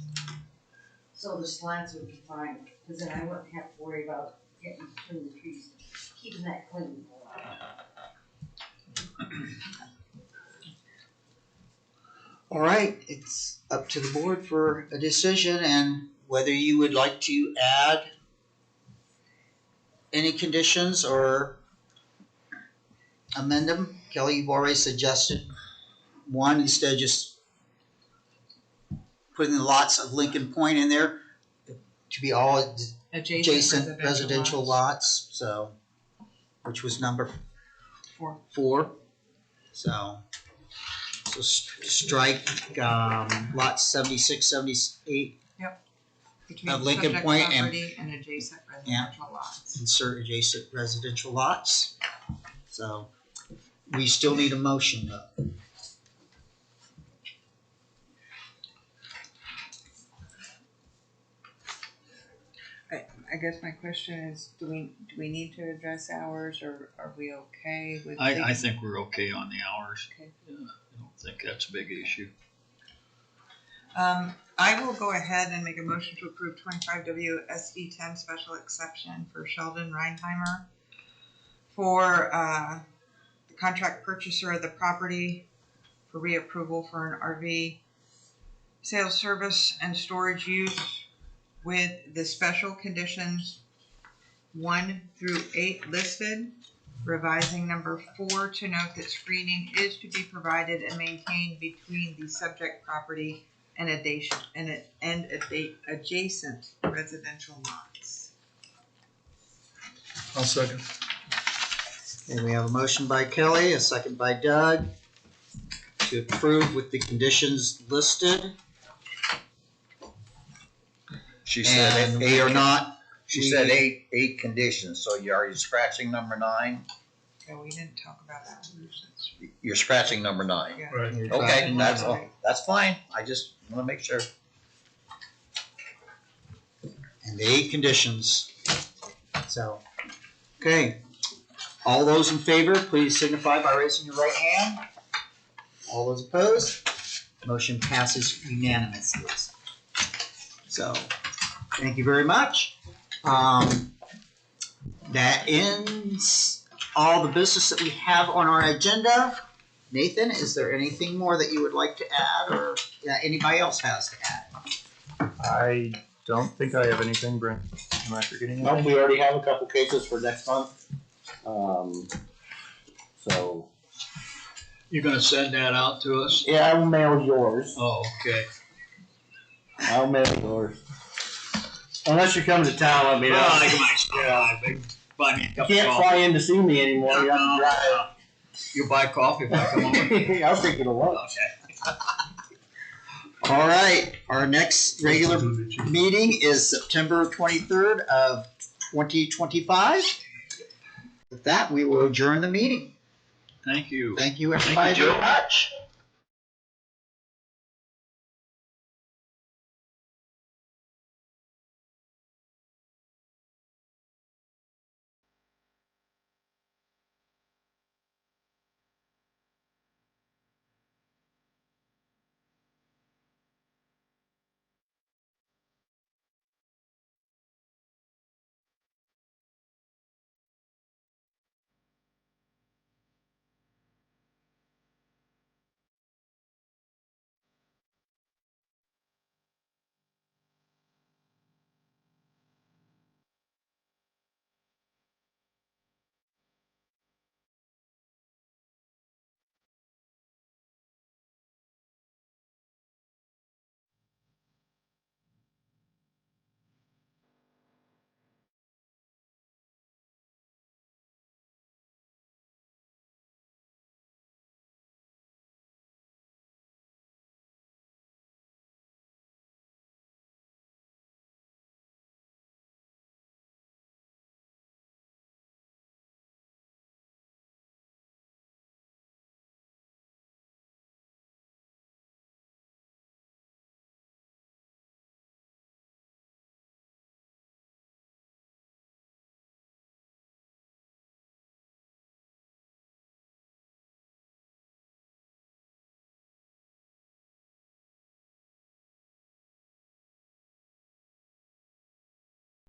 So the slats would be fine, because then I wouldn't have to worry about getting between the trees, keeping that clean.
All right, it's up to the board for a decision and whether you would like to add any conditions or amend them. Kelly, you've already suggested one, instead of just putting the lots of Lincoln Point in there to be all adjacent residential lots, so, which was number 4. So strike lots 76, 78
Between
of Lincoln
subject
Point
property and adjacent residential lots.
insert adjacent residential lots. So we still need a motion though.
I guess my question is, do we need to address hours, or are we okay with?
I think we're okay on the hours.
Okay.
Yeah, I don't think that's a big issue.
I will go ahead and make a motion to approve 25W SE 10 special exception for Sheldon Rheinheimer for the contract purchaser of the property for reapproval for an RV sales service and storage use with the special conditions 1 through 8 listed, revising number 4 to note that screening is to be provided and maintained between the subject property and adjacent residential lots.
I'll second.
And we have a motion by Kelly, a second by Doug to approve with the conditions listed.
She said
And we are not.
She said eight conditions, so are you scratching number 9?
Yeah, we didn't talk about that.
You're scratching number 9.
Yeah.
Right. Okay, that's fine. I just want to make sure.
And the 8 conditions. So, okay. All those in favor, please signify by raising your right hand. All those opposed, motion passes unanimously. So, thank you very much. That ends all the business that we have on our agenda. Nathan, is there anything more that you would like to add, or anybody else has to add?
I don't think I have anything, Brent. Am I forgetting anything?
We already have a couple cases for next month. So
You're gonna send that out to us?
yeah, I will mail yours.
Oh, okay.
I'll mail yours. Unless you're coming to town, let me know.
Well, I might buy me a
You
cup of
can't
coffee.
fly in to see me anymore. You have to drive.
You'll buy coffee if I come over?
I'll take you to lunch.
Okay.
All right, our next regular meeting is September 23rd of 2025. With that, we will adjourn the meeting.
Thank you.
Thank you, everybody, very much.